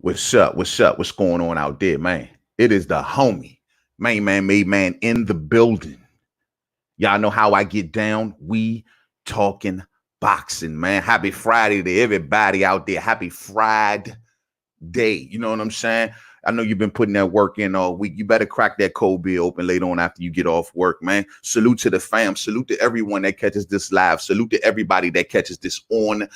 What's up? What's up? What's going on out there, man? It is the homie, Mainman Mademan in the building. Y'all know how I get down. We talking boxing, man. Happy Friday to everybody out there. Happy Friday. You know what I'm saying? I know you've been putting that work in all week. You better crack that cold beer open later on after you get off work, man. Salute to the fam. Salute to everyone that catches this live. Salute to everybody that catches this on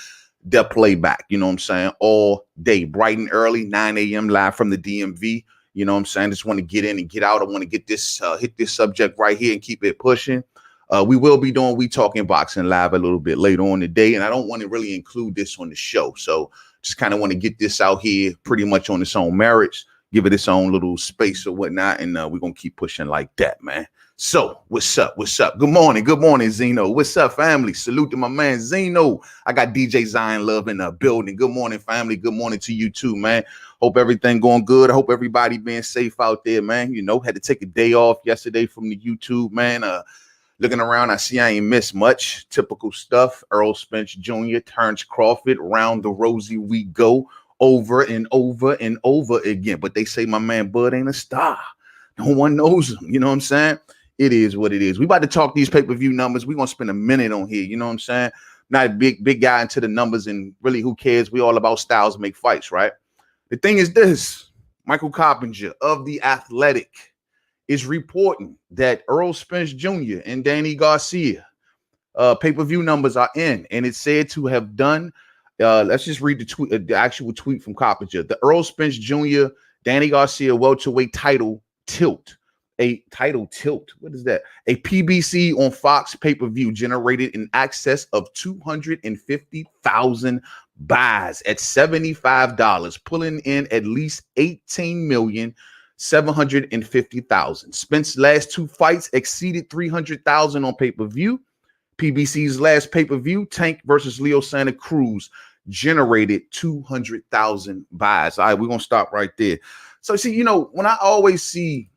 the playback. You know what I'm saying? All day, bright and early, 9 a.m. live from the DMV. You know what I'm saying? Just want to get in and get out. I want to get this, hit this subject right here and keep it pushing. We will be doing We Talking Boxing live a little bit later on today, and I don't want to really include this on the show. So just kind of want to get this out here pretty much on its own merits, give it its own little space or whatnot, and we're going to keep pushing like that, man. So what's up? What's up? Good morning, Zeno. What's up, family? Salute to my man Zeno. I got DJ Zion Love in the building. Good morning, family. Good morning to you too, man. Hope everything going good. I hope everybody being safe out there, man. You know, had to take a day off yesterday from the YouTube, man. Looking around, I see I ain't missed much. Typical stuff. ERROL Spence Jr., Terence Crawford, round the rosy we go, over and over and over again. But they say my man Bud ain't a star. No one knows him. You know what I'm saying? It is what it is. We about to talk these pay-per-view numbers. We're going to spend a minute on here. You know what I'm saying? Not a big guy into the numbers, and really who cares? We all about styles make fights, right? The thing is this. Michael Coppinger of The Athletic is reporting that ERROL Spence Jr. and Danny Garcia pay-per-view numbers are in, and it's said to have done. Let's just read the tweet, the actual tweet from Coppinger. The ERROL Spence Jr. Danny Garcia welterweight title tilt. A title tilt. What is that? A PBC on Fox pay-per-view generated in excess of 250,000 buys at $75, pulling in at least 18,750,000. Spence's last two fights exceeded 300,000 on pay-per-view. PBC's last pay-per-view, Tank versus Leo Santa Cruz, generated 200,000 buys. All right, we're gonna stop right there. So see, you know, when I always see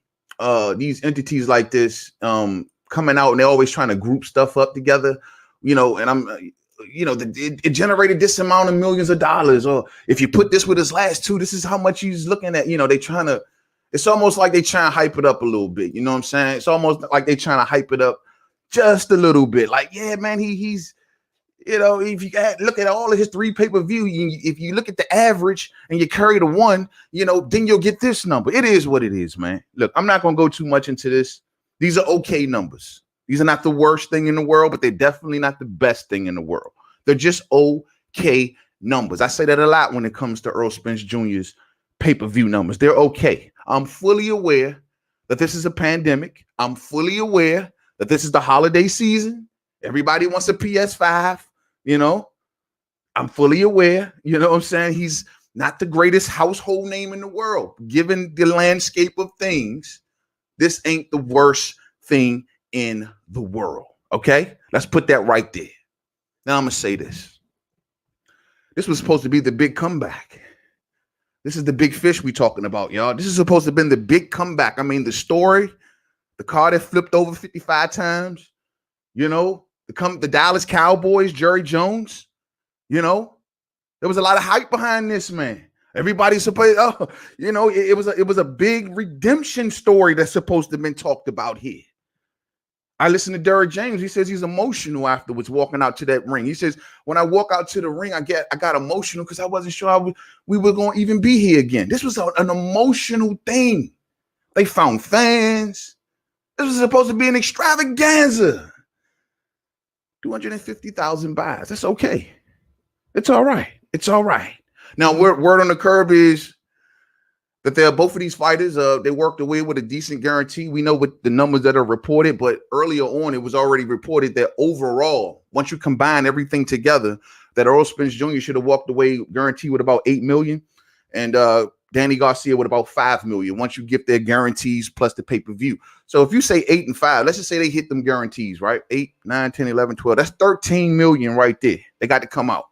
these entities like this coming out and they're always trying to group stuff up together, you know, and I'm you know, it generated this amount of millions of dollars, or if you put this with his last two, this is how much he's looking at. You know, they trying to, it's almost like they trying to hype it up a little bit. You know what I'm saying? It's almost like they trying to hype it up just a little bit. Like, yeah, man, he's, you know, if you look at all of his three pay-per-view, if you look at the average and you carry the one, you know, then you'll get this number. It is what it is, man. Look, I'm not going to go too much into this. These are okay numbers. These are not the worst thing in the world, but they're definitely not the best thing in the world. They're just okay numbers. I say that a lot when it comes to ERROL Spence Jr.'s pay-per-view numbers. They're okay. I'm fully aware that this is a pandemic. I'm fully aware that this is the holiday season. Everybody wants a PS5, you know. I'm fully aware, you know what I'm saying? He's not the greatest household name in the world. Given the landscape of things, this ain't the worst thing in the world, okay? Let's put that right there. Now I'm going to say this. This was supposed to be the big comeback. This is the big fish we talking about, y'all. This is supposed to have been the big comeback. I mean, the story, the car that flipped over 55 times, you know, the Dallas Cowboys, Jerry Jones, you know, there was a lot of hype behind this, man. Everybody's supposed, oh, you know, it was a big redemption story that's supposed to have been talked about here. I listened to Derrick James. He says he's emotional afterwards walking out to that ring. He says, when I walk out to the ring, I got emotional because I wasn't sure we were going to even be here again. This was an emotional thing. They found fans. This was supposed to be an extravaganza. 250,000 buys. That's okay. It's all right. It's all right. Now, word on the curb is that they're both of these fighters, they worked away with a decent guarantee. We know what the numbers that are reported, but earlier on, it was already reported that overall, once you combine everything together, that ERROL Spence Jr. should have walked away guaranteed with about $8 million, and Danny Garcia with about $5 million once you get their guarantees plus the pay-per-view. So if you say 8 and 5, let's just say they hit them guarantees, right? 8, 9, 10, 11, 12. That's $13 million right there. They got to come out.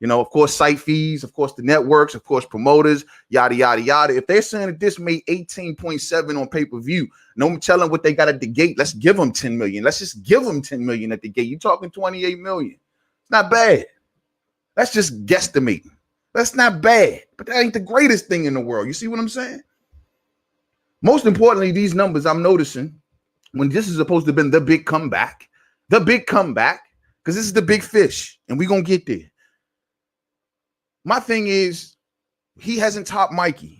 You know, of course, site fees, of course, the networks, of course, promoters, yada, yada, yada. If they're saying that this made 18.7 on pay-per-view, no telling what they got at the gate. Let's give them 10 million. Let's just give them 10 million at the gate. You're talking 28 million. It's not bad. That's just guesstimating. That's not bad, but that ain't the greatest thing in the world. You see what I'm saying? Most importantly, these numbers I'm noticing when this is supposed to have been the big comeback, because this is the big fish, and we're going to get there. My thing is, he hasn't topped Mikey.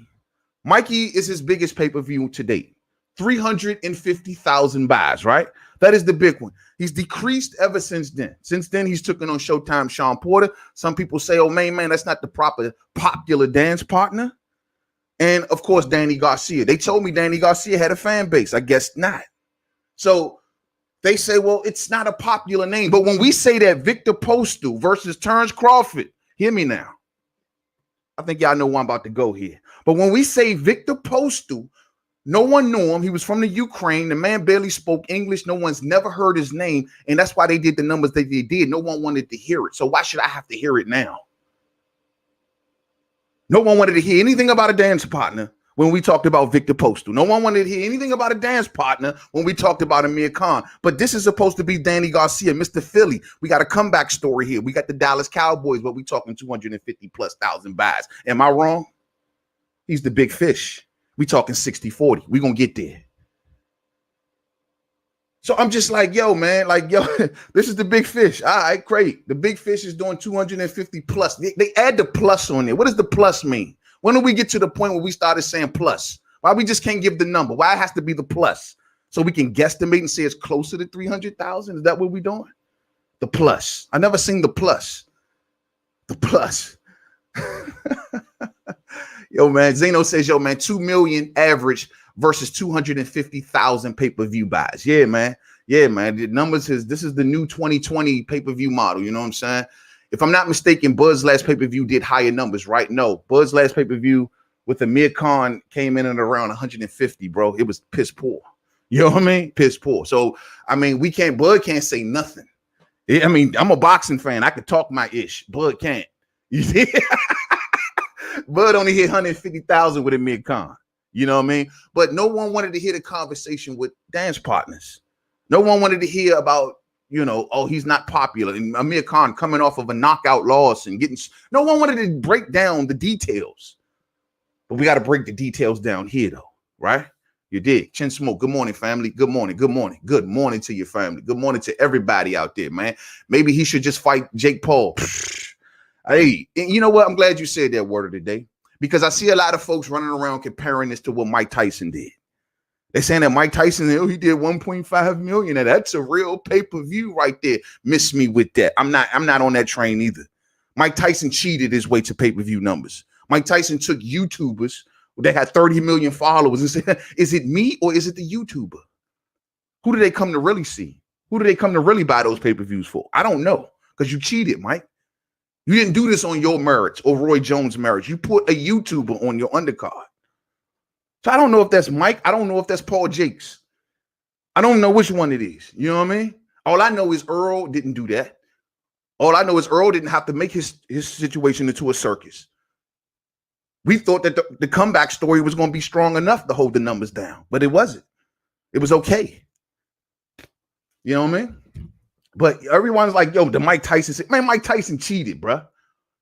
Mikey is his biggest pay-per-view to date. 350,000 buys, right? That is the big one. He's decreased ever since then. Since then, he's taken on Showtime Sean Porter. Some people say, oh, man, that's not the proper popular dance partner. And, of course, Danny Garcia. They told me Danny Garcia had a fan base. I guess not. So they say, well, it's not a popular name. But when we say that Victor Postal versus Terence Crawford, hear me now. I think y'all know where I'm about to go here. But when we say Victor Postal, no one knew him. He was from the Ukraine. The man barely spoke English. No one's never heard his name. And that's why they did the numbers that they did. No one wanted to hear it. So why should I have to hear it now? No one wanted to hear anything about a dance partner when we talked about Victor Postal. No one wanted to hear anything about a dance partner when we talked about Amir Khan. But this is supposed to be Danny Garcia, Mr. Philly. We got a comeback story here. We got the Dallas Cowboys, but we talking 250,000+ buys. Am I wrong? He's the big fish. We talking 60-40. We gonna get there. So I'm just like, yo, man, this is the big fish. All right, great. The big fish is doing 250+. They add the plus on there. What does the plus mean? When do we get to the point where we started saying plus? Why we just can't give the number? Why it has to be the plus? So we can guesstimate and say it's closer to 300,000? Is that what we're doing? The plus. I never seen the plus. The plus. Yo, man, Zeno says, yo, man, 2 million average versus 250,000 pay-per-view buys. Yeah, man. Yeah, man. The numbers this is the new 2020 pay-per-view model. You know what I'm saying? If I'm not mistaken, Bud's last pay-per-view did higher numbers, right? No, Bud's last pay-per-view with Amir Khan came in at around 150, bro. It was piss poor. You know what I mean? Piss poor. So, I mean, Bud can't say nothing. I mean, I'm a boxing fan. I could talk my ish. Bud can't. You see? Bud only hit 150,000 with Amir Khan. You know what I mean? But no one wanted to hear the conversation with dance partners. No one wanted to hear about, you know, oh, he's not popular. And Amir Khan coming off of a knockout loss and getting, no one wanted to break down the details. But we got to break the details down here, though, right? You did. Chin Smoke, good morning, family. Good morning. Good morning. Good morning to your family. Good morning to everybody out there, man. Maybe he should just fight Jake Paul. Hey, you know what? I'm glad you said that word of the day, because I see a lot of folks running around comparing this to what Mike Tyson did. They're saying that Mike Tyson, he did 1.5 million. Now that's a real pay-per-view right there. Miss me with that. I'm not on that train either. Mike Tyson cheated his way to pay-per-view numbers. Mike Tyson took YouTubers that had 30 million followers and said, is it me or is it the YouTuber? Who do they come to really see? Who do they come to really buy those pay-per-views for? I don't know, because you cheated, Mike. You didn't do this on your merits or Roy Jones' merits. You put a YouTuber on your undercard. So I don't know if that's Mike. I don't know if that's Paul Jakes. I don't know which one it is. You know what I mean? All I know is Earl didn't do that. All I know is Earl didn't have to make his situation into a circus. We thought that the comeback story was going to be strong enough to hold the numbers down, but it wasn't. It was okay. You know what I mean? But everyone's like, yo, the Mike Tyson, man, Mike Tyson cheated, bro.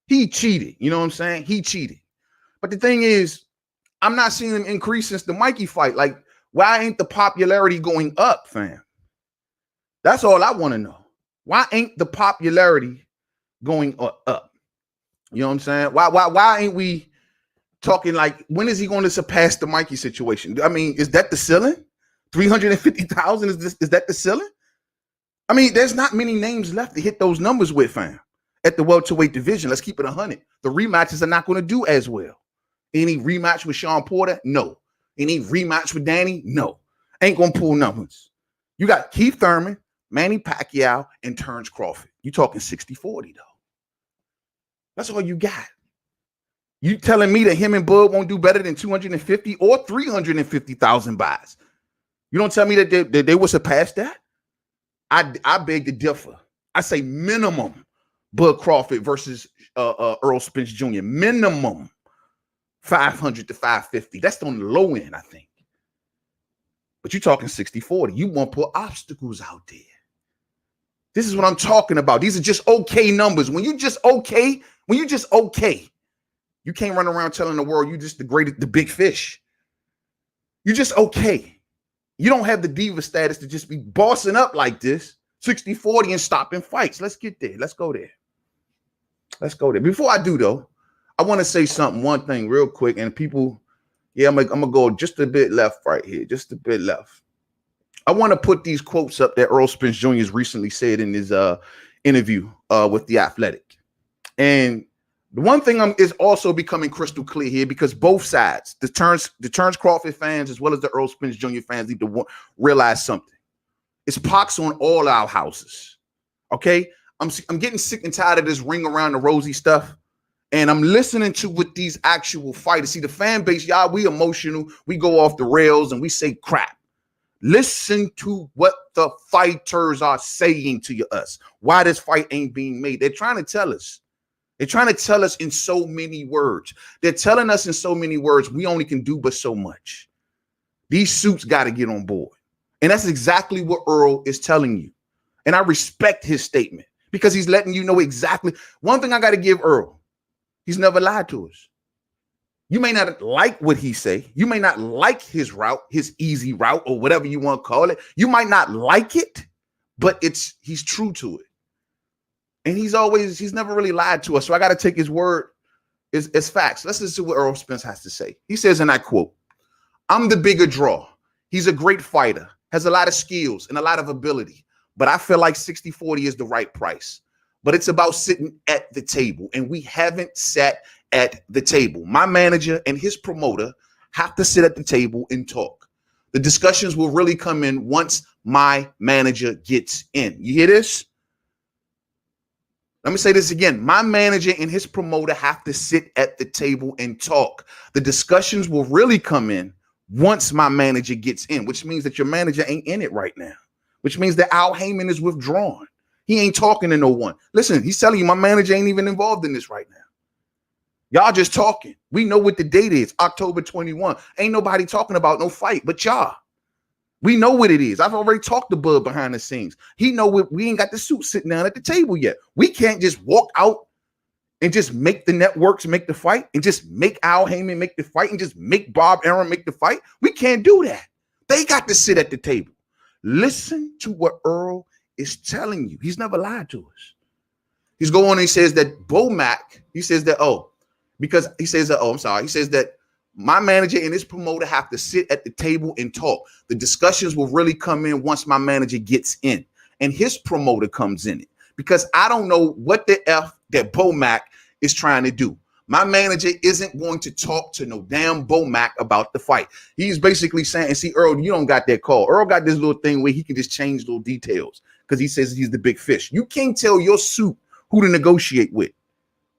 He cheated. You know what I'm saying? He cheated. But the thing is, I'm not seeing him increase since the Mikey fight. Like, why ain't the popularity going up, fam? That's all I want to know. Why ain't the popularity going up? You know what I'm saying? Why ain't we talking like, when is he going to surpass the Mikey situation? I mean, is that the ceiling? 350,000, is that the ceiling? I mean, there's not many names left to hit those numbers with, fam. At the welterweight division, let's keep it 100. The rematches are not going to do as well. Any rematch with Sean Porter? No. Any rematch with Danny? No. Ain't going to pull numbers. You got Keith Thurman, Manny Pacquiao, and Terence Crawford. You talking 60-40, though. That's all you got. You telling me that him and Bud won't do better than 250 or 350,000 buys? You don't tell me that they will surpass that? I beg to differ. I say minimum Bud Crawford versus ERROL Spence Jr. Minimum 500 to 550. That's on the low end, I think. But you're talking 60-40. You want to put obstacles out there. This is what I'm talking about. These are just okay numbers. When you just okay, You can't run around telling the world you just the big fish. You're just okay. You don't have the diva status to just be bossing up like this, 60-40 and stopping fights. Let's get there. Let's go there. Let's go there. Before I do, though, I want to say one thing real quick. And people, yeah, I'm gonna go just a bit left right here, just a bit left. I want to put these quotes up that Errol Spence Jr. has recently said in his interview with The Athletic. And the one thing is also becoming crystal clear here, because both sides, the Terence Crawford fans as well as the Errol Spence Jr. fans, need to realize something. It's pox on all our houses. Okay, I'm getting sick and tired of this ring around the rosy stuff, and I'm listening to what these actual fighters. See, the fan base, y'all, we emotional, we go off the rails and we say crap. Listen to what the fighters are saying to us. Why this fight ain't being made? They're trying to tell us. They're trying to tell us in so many words. They're telling us in so many words we only can do but so much. These suits got to get on board. And that's exactly what Errol is telling you. And I respect his statement because he's letting you know exactly. One thing I got to give Errol, he's never lied to us. You may not like what he say. You may not like his route, his easy route, or whatever you want to call it. You might not like it, but he's true to it. And he's never really lied to us. So I got to take his word as facts. Let's listen to what Errol Spence has to say. He says, and I quote, "I'm the bigger draw. He's a great fighter, has a lot of skills and a lot of ability, but I feel like 60-40 is the right price. But it's about sitting at the table, and we haven't sat at the table. My manager and his promoter have to sit at the table and talk. The discussions will really come in once my manager gets in." You hear this? Let me say this again. My manager and his promoter have to sit at the table and talk. The discussions will really come in once my manager gets in, which means that your manager ain't in it right now, which means that Al Heyman is withdrawn. He ain't talking to no one. Listen, he's telling you my manager ain't even involved in this right now. Y'all just talking. We know what the date is, October 21. Ain't nobody talking about no fight but y'all. We know what it is. I've already talked to Bud behind the scenes. He know what we ain't got the suit sitting down at the table yet. We can't just walk out and just make the networks make the fight and just make Al Heyman make the fight and just make Bob Arum make the fight. We can't do that. They got to sit at the table. Listen to what Earl is telling you. He's never lied to us. He's going and he says that Bomac, he says that, he says that my manager and his promoter have to sit at the table and talk. The discussions will really come in once my manager gets in and his promoter comes in it, because I don't know what the F that Bomac is trying to do. My manager isn't going to talk to no damn Bomac about the fight. He's basically saying, and see, Earl, you don't got that call. Earl got this little thing where he can just change little details because he says he's the big fish. You can't tell your suit who to negotiate with.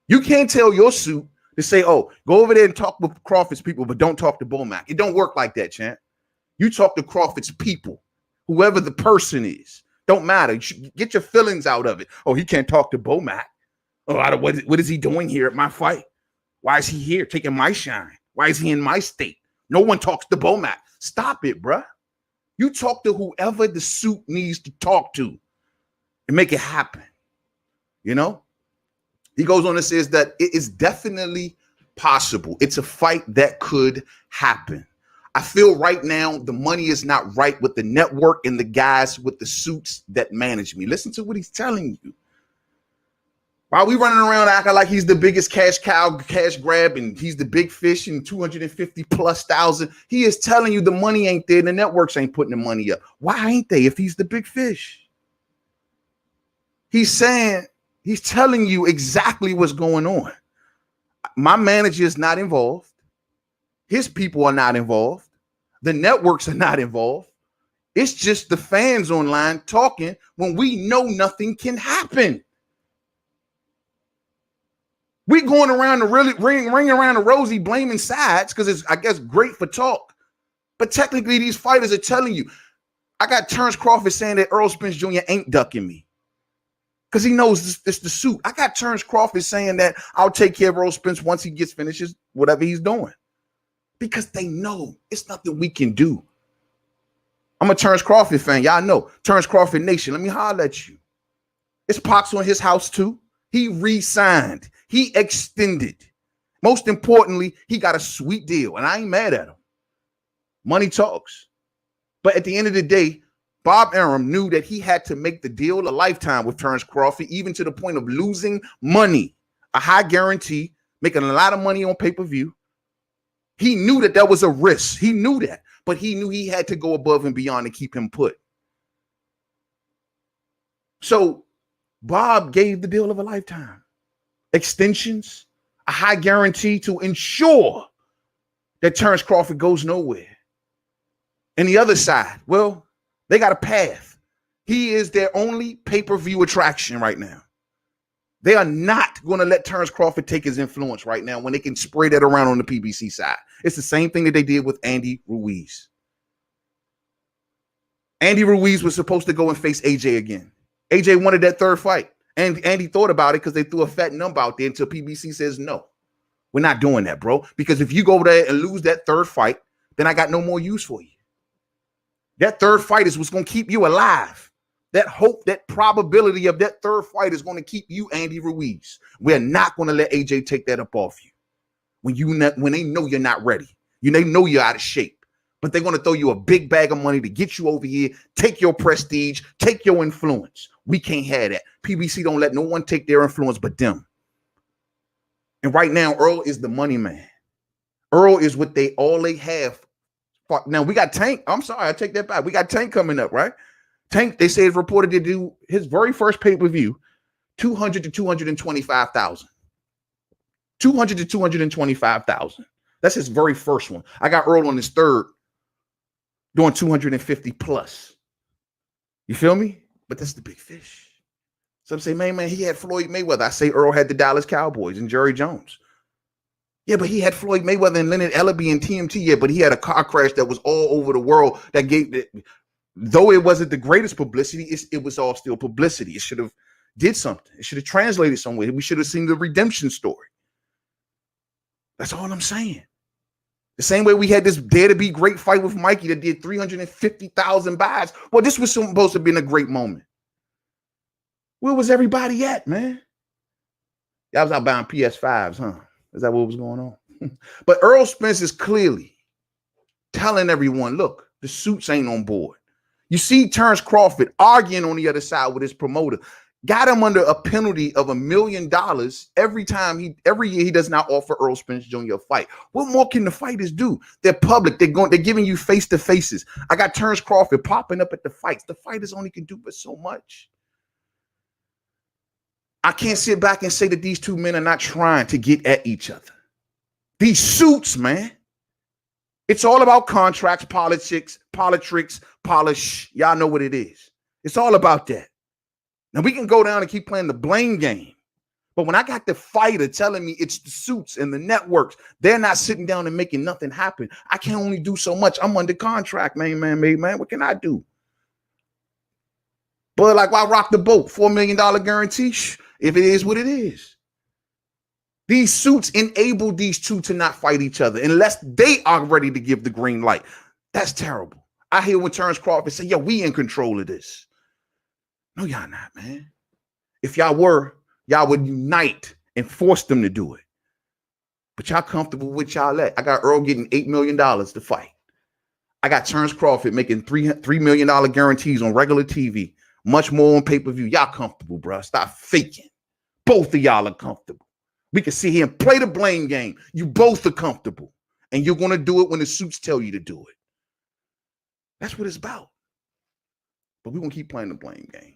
You can't tell your suit to say, oh, go over there and talk with Crawford's people, but don't talk to Bomac. It don't work like that, champ. You talk to Crawford's people, whoever the person is. Don't matter. You get your feelings out of it. Oh, he can't talk to Bomac. Oh, what is he doing here at my fight? Why is he here taking my shine? Why is he in my state? No one talks to Bomac. Stop it, bruh. You talk to whoever the suit needs to talk to and make it happen. You know? He goes on and says that it is definitely possible. It's a fight that could happen. I feel right now the money is not right with the network and the guys with the suits that manage me. Listen to what he's telling you. While we running around acting like he's the biggest cash cow, cash grab, and he's the big fish and 250,000+, he is telling you the money ain't there. The networks ain't putting the money up. Why ain't they if he's the big fish? He's telling you exactly what's going on. My manager is not involved. His people are not involved. The networks are not involved. It's just the fans online talking when we know nothing can happen. We going around the ring around the rosy blaming sides because it's, I guess, great for talk. But technically, these fighters are telling you. I got Terence Crawford saying that Errol Spence Jr. ain't ducking me because he knows it's the suit. I got Terence Crawford saying that I'll take care of Errol Spence once he finishes whatever he's doing, because they know it's nothing we can do. I'm a Terence Crawford fan. Y'all know Terence Crawford Nation. Let me holler at you. It's pox on his house too. He re-signed. He extended. Most importantly, he got a sweet deal, and I ain't mad at him. Money talks. But at the end of the day, Bob Arum knew that he had to make the deal a lifetime with Terence Crawford, even to the point of losing money, a high guarantee, making a lot of money on pay-per-view. He knew that that was a risk. He knew that, but he knew he had to go above and beyond to keep him put. So Bob gave the deal of a lifetime, extensions, a high guarantee to ensure that Terence Crawford goes nowhere. And the other side, well, they got a path. He is their only pay-per-view attraction right now. They are not going to let Terence Crawford take his influence right now when they can spray that around on the PBC side. It's the same thing that they did with Andy Ruiz. Andy Ruiz was supposed to go and face AJ again. AJ wanted that third fight. And Andy thought about it because they threw a fat number out there until PBC says, no, we're not doing that, bro. Because if you go there and lose that third fight, then I got no more use for you. That third fight is what's going to keep you alive. That hope, that probability of that third fight is going to keep you, Andy Ruiz. We're not going to let AJ take that up off you. When they know you're not ready. They know you're out of shape. But they're going to throw you a big bag of money to get you over here, take your prestige, take your influence. We can't have that. PBC don't let no one take their influence but them. And right now, Earl is the money man. Earl is what all they have. Now, we got Tank. I'm sorry, I take that back. We got Tank coming up, right? Tank, they say, is reported to do his very first pay-per-view, 200 to 225,000. 200 to 225,000. That's his very first one. I got Earl on his third, doing 250 plus. You feel me? But that's the big fish. Some say, man, he had Floyd Mayweather. I say Earl had the Dallas Cowboys and Jerry Jones. Yeah, but he had Floyd Mayweather and Leonard Ellaby and TMT. Yeah, but he had a car crash that was all over the world that gave it. Though it wasn't the greatest publicity, it was all still publicity. It should have did something. It should have translated somewhere. We should have seen the redemption story. That's all I'm saying. The same way we had this Dare to Be Great fight with Mikey that did 350,000 buys. Well, this was supposed to have been a great moment. Where was everybody at, man? Y'all was out buying PS5s, huh? Is that what was going on? But Errol Spence is clearly telling everyone, look, the suits ain't on board. You see Terence Crawford arguing on the other side with his promoter. Got him under a penalty of $1 million every year he does not offer Errol Spence Jr. a fight. What more can the fighters do? They're public. They're giving you face-to-faces. I got Terence Crawford popping up at the fights. The fighters only can do but so much. I can't sit back and say that these two men are not trying to get at each other. These suits, man. It's all about contracts, politics, polish. Y'all know what it is. It's all about that. Now, we can go down and keep playing the blame game. But when I got the fighter telling me it's the suits and the networks, they're not sitting down and making nothing happen. I can only do so much. I'm under contract, man. What can I do? But like, why rock the boat? $4 million guarantee? If it is what it is. These suits enable these two to not fight each other unless they are ready to give the green light. That's terrible. I hear when Terence Crawford say, yeah, we in control of this. No, y'all not, man. If y'all were, y'all would unite and force them to do it. But y'all comfortable with y'all at. I got Earl getting $8 million to fight. I got Terence Crawford making $3 million guarantees on regular TV. Much more on pay-per-view. Y'all comfortable, bro. Stop faking. Both of y'all are comfortable. We can sit here and play the blame game. You both are comfortable. And you're going to do it when the suits tell you to do it. That's what it's about. But we're going to keep playing the blame game.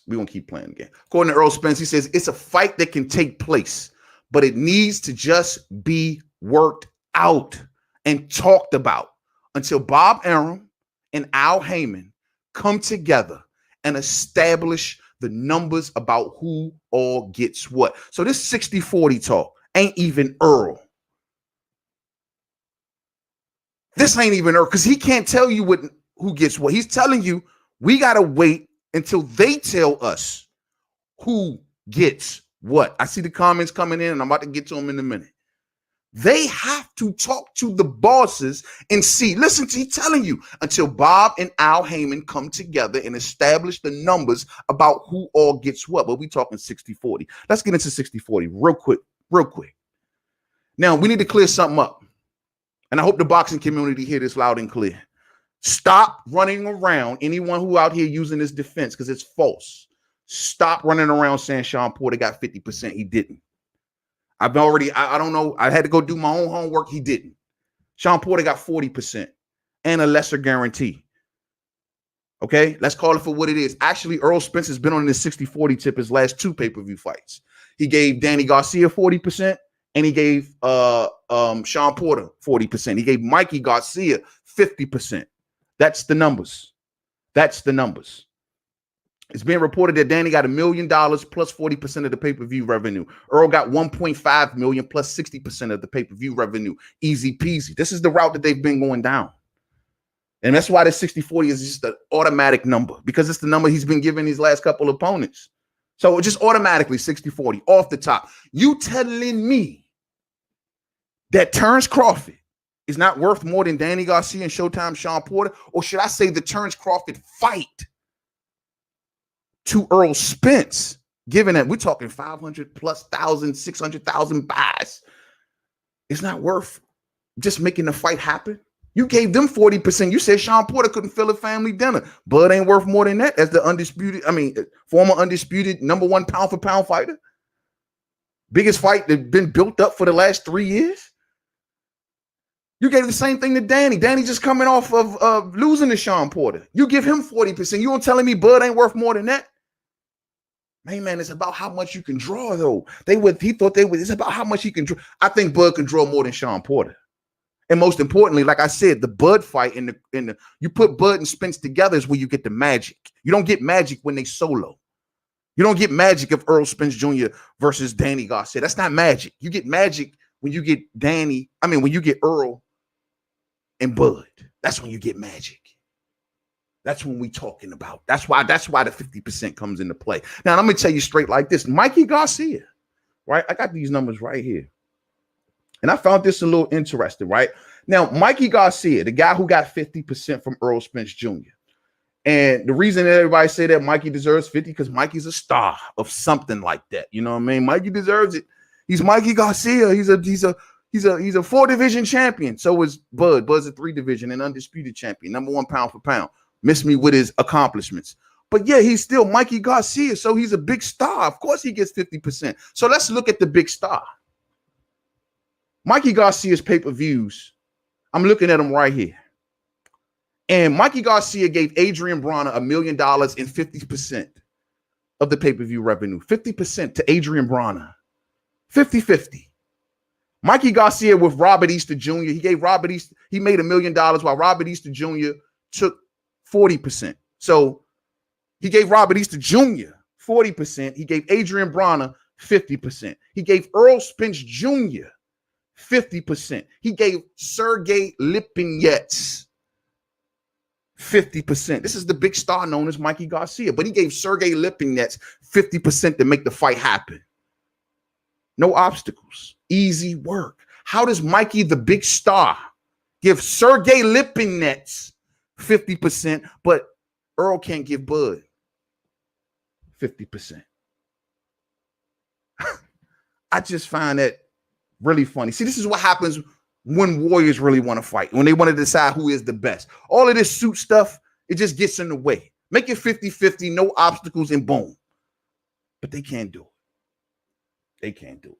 We're going to keep playing the game. According to Errol Spence, he says it's a fight that can take place, but it needs to just be worked out and talked about until Bob Arum and Al Heyman come together and establish the numbers about who all gets what. So this 60-40 talk ain't even Earl. This ain't even Earl because he can't tell you who gets what. He's telling you we got to wait until they tell us who gets what. I see the comments coming in and I'm about to get to them in a minute. They have to talk to the bosses and see. Listen to he's telling you until Bob and Al Heyman come together and establish the numbers about who all gets what. But we talking 60-40. Let's get into 60-40 real quick. Now, we need to clear something up. And I hope the boxing community hear this loud and clear. Stop running around, anyone who out here using this defense, because it's false. Stop running around saying Sean Porter got 50%. He didn't. I don't know. I had to go do my own homework. He didn't. Sean Porter got 40% and a lesser guarantee. Okay, let's call it for what it is. Actually, Errol Spence has been on this 60-40 tip his last 2 pay-per-view fights. He gave Danny Garcia 40%, and he gave Sean Porter 40%. He gave Mikey Garcia 50%. That's the numbers. That's the numbers. It's being reported that Danny got $1 million plus 40% of the pay-per-view revenue. Earl got $1.5 million plus 60% of the pay-per-view revenue. Easy peasy. This is the route that they've been going down. And that's why the 60-40 is just an automatic number, because it's the number he's been giving these last couple opponents. So just automatically 60-40 off the top. You telling me that Terence Crawford is not worth more than Danny Garcia and Showtime Sean Porter? Or should I say the Terence Crawford fight to Errol Spence, given that we're talking 500 plus thousand, 600,000 buys, it's not worth just making the fight happen? You gave them 40%. You said Sean Porter couldn't fill a family dinner. Bud ain't worth more than that as the former undisputed #1 pound for pound fighter. Biggest fight that's been built up for the last 3 years. You gave the same thing to Danny. Danny just coming off of losing to Sean Porter. You give him 40%. You don't telling me Bud ain't worth more than that? Man, it's about how much you can draw, though. It's about how much he can draw. I think Bud can draw more than Sean Porter. And most importantly, like I said, the Bud fight you put Bud and Spence together is where you get the magic. You don't get magic when they solo. You don't get magic of Errol Spence Jr. versus Danny Garcia. That's not magic. You get magic when you get when you get Earl and Bud. That's when you get magic. That's when we talking about. That's why the 50% comes into play. Now, I'm going to tell you straight like this. Mikey Garcia, right? I got these numbers right here. And I found this a little interesting, right? Now, Mikey Garcia, the guy who got 50% from Errol Spence Jr. And the reason that everybody say that Mikey deserves 50 because Mikey's a star of something like that. You know what I mean? Mikey deserves it. He's Mikey Garcia. He's a 4-division champion. So is Bud. Bud's a 3-division and undisputed champion, #1 pound for pound. Miss me with his accomplishments. But yeah, he's still Mikey Garcia. So he's a big star. Of course he gets 50%. So let's look at the big star. Mikey Garcia's pay-per-views, I'm looking at them right here. And Mikey Garcia gave Adrian Bronner $1 million and 50% of the pay-per-view revenue. 50% to Adrian Bronner. 50-50. Mikey Garcia with Robert Easter Jr. He made $1 million while Robert Easter Jr. took 40%. So he gave Robert Easter Jr. 40%. He gave Adrian Bronner 50%. He gave Errol Spence Jr. 50%. He gave Sergey Lipinets 50%. This is the big star known as Mikey Garcia, but he gave Sergey Lipinets 50% to make the fight happen. No obstacles. Easy work. How does Mikey, the big star, give Sergey Lipinets 50%, but Earl can't give Bud 50%? I just find that really funny. See, this is what happens when warriors really want to fight, when they want to decide who is the best. All of this suit stuff, it just gets in the way. Make it 50-50, no obstacles, and boom. But they can't do it. They can't do it.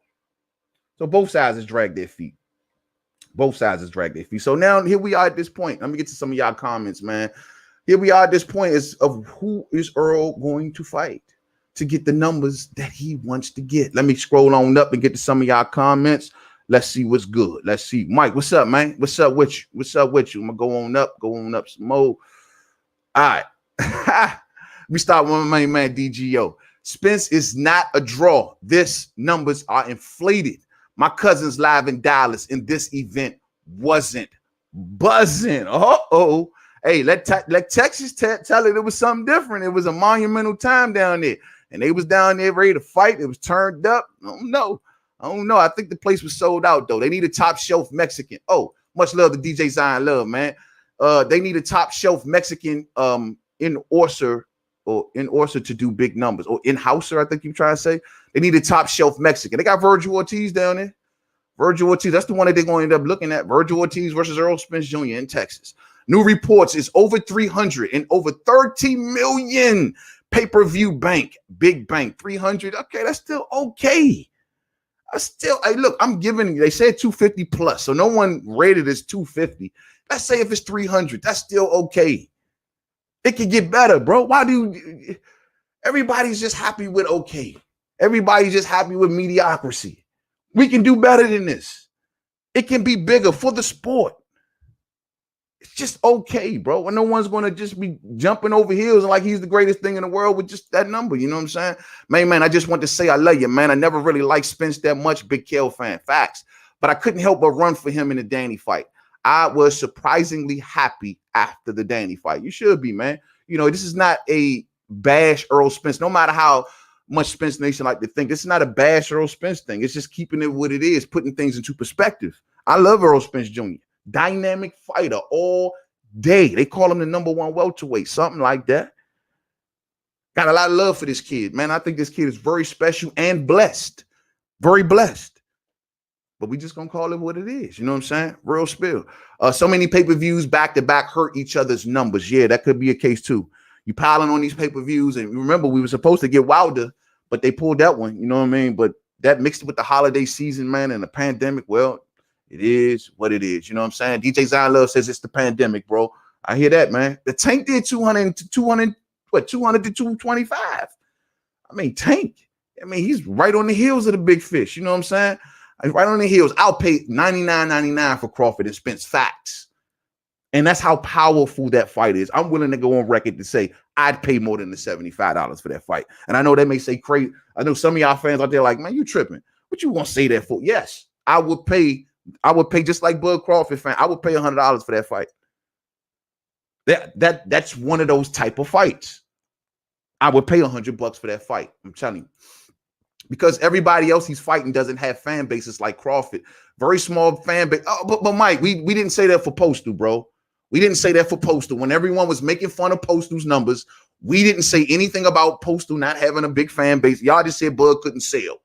So both sides has dragged their feet. Both sides has dragged their feet. So now here we are at this point. Let me get to some of y'all comments, man. Here we are at this point of who is Earl going to fight to get the numbers that he wants to get. Let me scroll on up and get to some of y'all comments. Let's see what's good. Let's see. Mike, what's up, man? What's up with you? What's up with you? I'm going to go on up some more. All right. We start with my main man, DGO. Spence is not a draw. This numbers are inflated. My cousin's live in Dallas, and this event wasn't buzzing. Uh-oh. Hey, let Texas tell it was something different. It was a monumental time down there. And they was down there ready to fight. It was turned up. I don't know. I think the place was sold out, though. They need a top shelf Mexican. Oh, much love to DJ Zion Love, man. They need a top shelf Mexican in Orser to do big numbers. Or in Hauser, I think you're trying to say. They need a top shelf Mexican. They got Virgil Ortiz down there. Virgil Ortiz, that's the one that they're going to end up looking at. Virgil Ortiz versus ERROL Spence Jr. in Texas. New reports is over 300 and over 30 million pay-per-view bank. Big bank, 300. Okay, that's still okay. Hey, look, I'm giving, they said 250 plus, so no one rated as 250. Let's say if it's 300, that's still okay. It can get better, bro. Why do everybody's just happy with okay? Everybody's just happy with mediocrity. We can do better than this. It can be bigger for the sport. It's just okay, bro. And no one's going to just be jumping over heels and like he's the greatest thing in the world with just that number. You know what I'm saying? Man, I just want to say I love you, man. I never really liked Spence that much. Big Kel fan. Facts. But I couldn't help but run for him in the Danny fight. I was surprisingly happy after the Danny fight. You should be, man. You know, this is not a bash ERROL Spence. No matter how much Spence Nation like to think, this is not a bash ERROL Spence thing. It's just keeping it what it is, putting things into perspective. I love ERROL Spence Jr. Dynamic fighter all day. They call him the #1 welterweight, something like that. Got a lot of love for this kid, man. I think this kid is very special and blessed. Very blessed. But we just gonna call it what it is. You know what I'm saying? Real spill. So many pay-per-views back-to-back hurt each other's numbers. Yeah, that could be a case too. You piling on these pay-per-views, and remember, we were supposed to get Wilder, but they pulled that one. You know what I mean? But that mixed with the holiday season, man, and the pandemic, well, it is what it is. You know what I'm saying? DJ Zion Love says it's the pandemic, bro. I hear that, man. The Tank did 200 to 225. I mean, Tank. I mean, he's right on the heels of the big fish. You know what I'm saying? Right on the heels. I'll pay $99.99 for Crawford and Spence. Facts. And that's how powerful that fight is. I'm willing to go on record to say I'd pay more than the $75 for that fight. And I know they may say crazy. I know some of y'all fans out there like, man, you tripping. What you gonna say that for? Yes, I would pay just like Bud Crawford fan. I would pay $100 for that fight. That's one of those type of fights. I would pay $100 for that fight. I'm telling you. Because everybody else he's fighting doesn't have fan bases like Crawford. Very small fan base. Oh, but Mike, we didn't say that for Postal, bro. We didn't say that for Postal. When everyone was making fun of Postal's numbers, we didn't say anything about Postal not having a big fan base. Y'all just said Bud couldn't sell.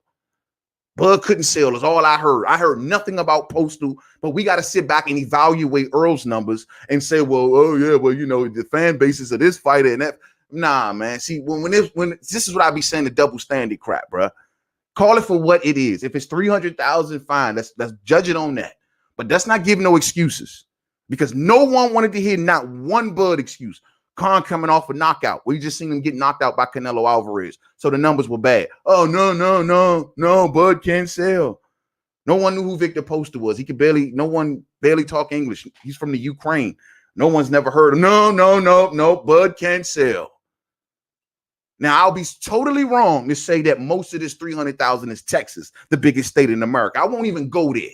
Bud couldn't sell is all I heard. I heard nothing about Postal, but we got to sit back and evaluate ERROL's numbers and say, well, oh yeah, well, you know, the fan bases of this fighter and that. Nah, man. See, when this is what I be saying, the double standard crap, bro. Call it for what it is. If it's 300,000, fine. Let's judge it on that. But let's not give no excuses, because no one wanted to hear not one Bud excuse. Khan coming off a knockout. We just seen him get knocked out by Canelo Alvarez. So the numbers were bad. Oh, no, Bud can't sell. No one knew who Victor Postal was. No one barely talk English. He's from the Ukraine. No one's never heard of him. No, Bud can't sell. Now, I'll be totally wrong to say that most of this 300,000 is Texas, the biggest state in America. I won't even go there.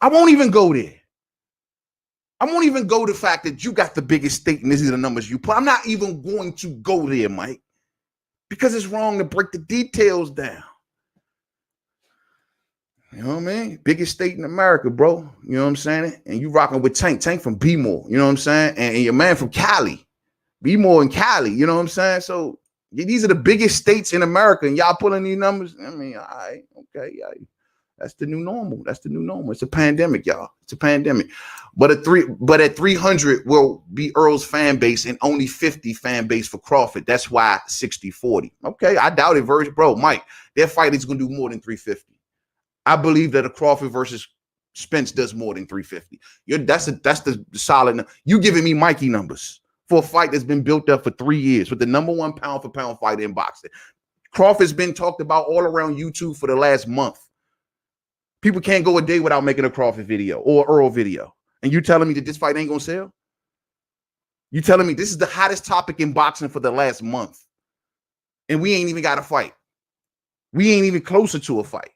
I won't even go there. I won't even go to the fact that you got the biggest state and these are the numbers you put. I'm not even going to go there, Mike, because it's wrong to break the details down. You know what I mean? Biggest state in America, bro. You know what I'm saying? And you rocking with Tank from B-More. You know what I'm saying? And your man from Cali. B-More and Cali. You know what I'm saying? So these are the biggest states in America, and y'all pulling these numbers. I mean, all right, okay, yeah. That's the new normal. That's the new normal. It's a pandemic, y'all. It's a pandemic. But at 300 will be ERROL's fan base and only 50 fan base for Crawford. That's why 60-40. Okay, I doubt it. Bro, Mike, their fight is going to do more than 350. I believe that a Crawford versus Spence does more than 350. That's the solid. You giving me Mikey numbers for a fight that's been built up for 3 years with the #1 pound-for-pound fighter in boxing. Crawford's been talked about all around YouTube for the last month. People can't go a day without making a Crawford video or ERROL video. And you telling me that this fight ain't going to sell? You telling me this is the hottest topic in boxing for the last month. And we ain't even got a fight. We ain't even closer to a fight.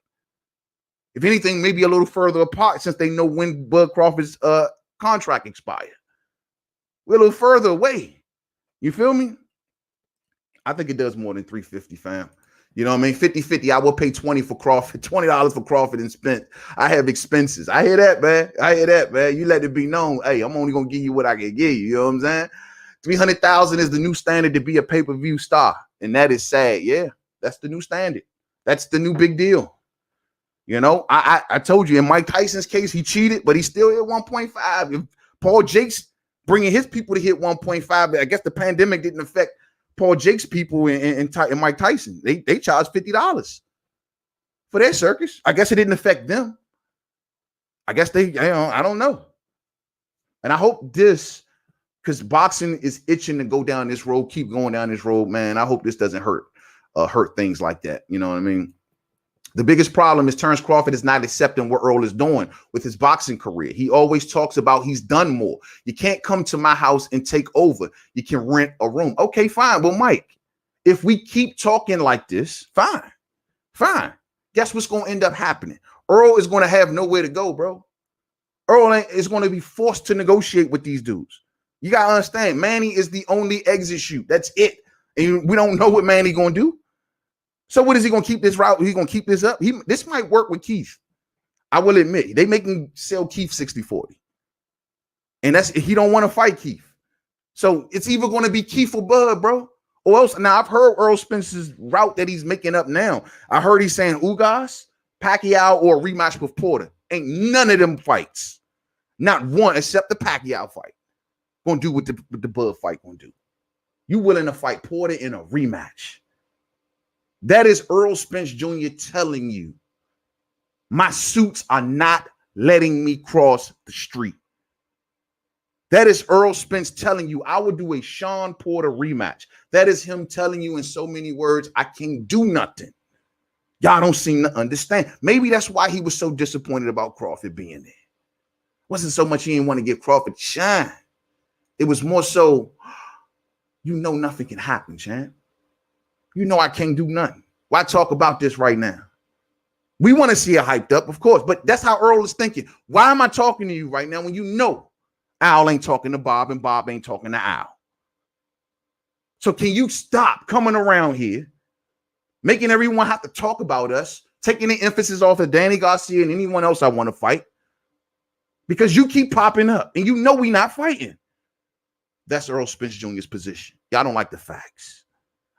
If anything, maybe a little further apart since they know when Bud Crawford's contract expired. We're a little further away. You feel me? I think it does more than 350, fam. You know what I mean? 50-50. I will pay $20 for Crawford, $20 for Crawford and Spence. I have expenses. I hear that, man. I hear that, man. You let it be known. Hey, I'm only going to give you what I can give you. You know what I'm saying? 300,000 is the new standard to be a pay-per-view star. And that is sad. Yeah, that's the new standard. That's the new big deal. You know, I told you in Mike Tyson's case, he cheated, but he still hit 1.5. If Paul Jakes bringing his people to hit 1.5, I guess the pandemic didn't affect Paul Jakes' people in Mike Tyson. They charged $50 for their circus. I guess it didn't affect them. I guess I don't know. And I hope this, because boxing is itching to go down this road, keep going down this road, man. I hope this doesn't hurt things like that. You know what I mean? The biggest problem is Terence Crawford is not accepting what Errol is doing with his boxing career. He always talks about he's done more. You can't come to my house and take over. You can rent a room. Okay, fine. Well, Mike, if we keep talking like this, fine. Guess what's going to end up happening? Errol is going to have nowhere to go, bro. Errol is going to be forced to negotiate with these dudes. You got to understand, Manny is the only exit chute. That's it. And we don't know what Manny going to do. So what is he going to keep this route? He's going to keep this up? This might work with Keith. I will admit. They make him sell Keith 60-40. And he don't want to fight Keith. So it's either going to be Keith or Bud, bro. Or else. Now, I've heard Errol Spence's route that he's making up now. I heard he's saying Ugas, Pacquiao, or a rematch with Porter. Ain't none of them fights. Not one except the Pacquiao fight. Going to do what the Bud fight going to do. You willing to fight Porter in a rematch. That is ERROL Spence Jr. telling you, my suits are not letting me cross the street. That is ERROL Spence telling you, I would do a Sean Porter rematch. That is him telling you in so many words, I can't do nothing. Y'all don't seem to understand. Maybe that's why he was so disappointed about Crawford being there. Wasn't so much he didn't want to give Crawford shine. It was more so, you know nothing can happen, champ. You know I can't do nothing. Why talk about this right now? We want to see it hyped up, of course, but that's how Errol is thinking. Why am I talking to you right now when you know Al ain't talking to Bob and Bob ain't talking to Al? So can you stop coming around here, making everyone have to talk about us, taking the emphasis off of Danny Garcia and anyone else I want to fight? Because you keep popping up and you know we not fighting. That's ERROL Spence Jr.'s position. Y'all don't like the facts.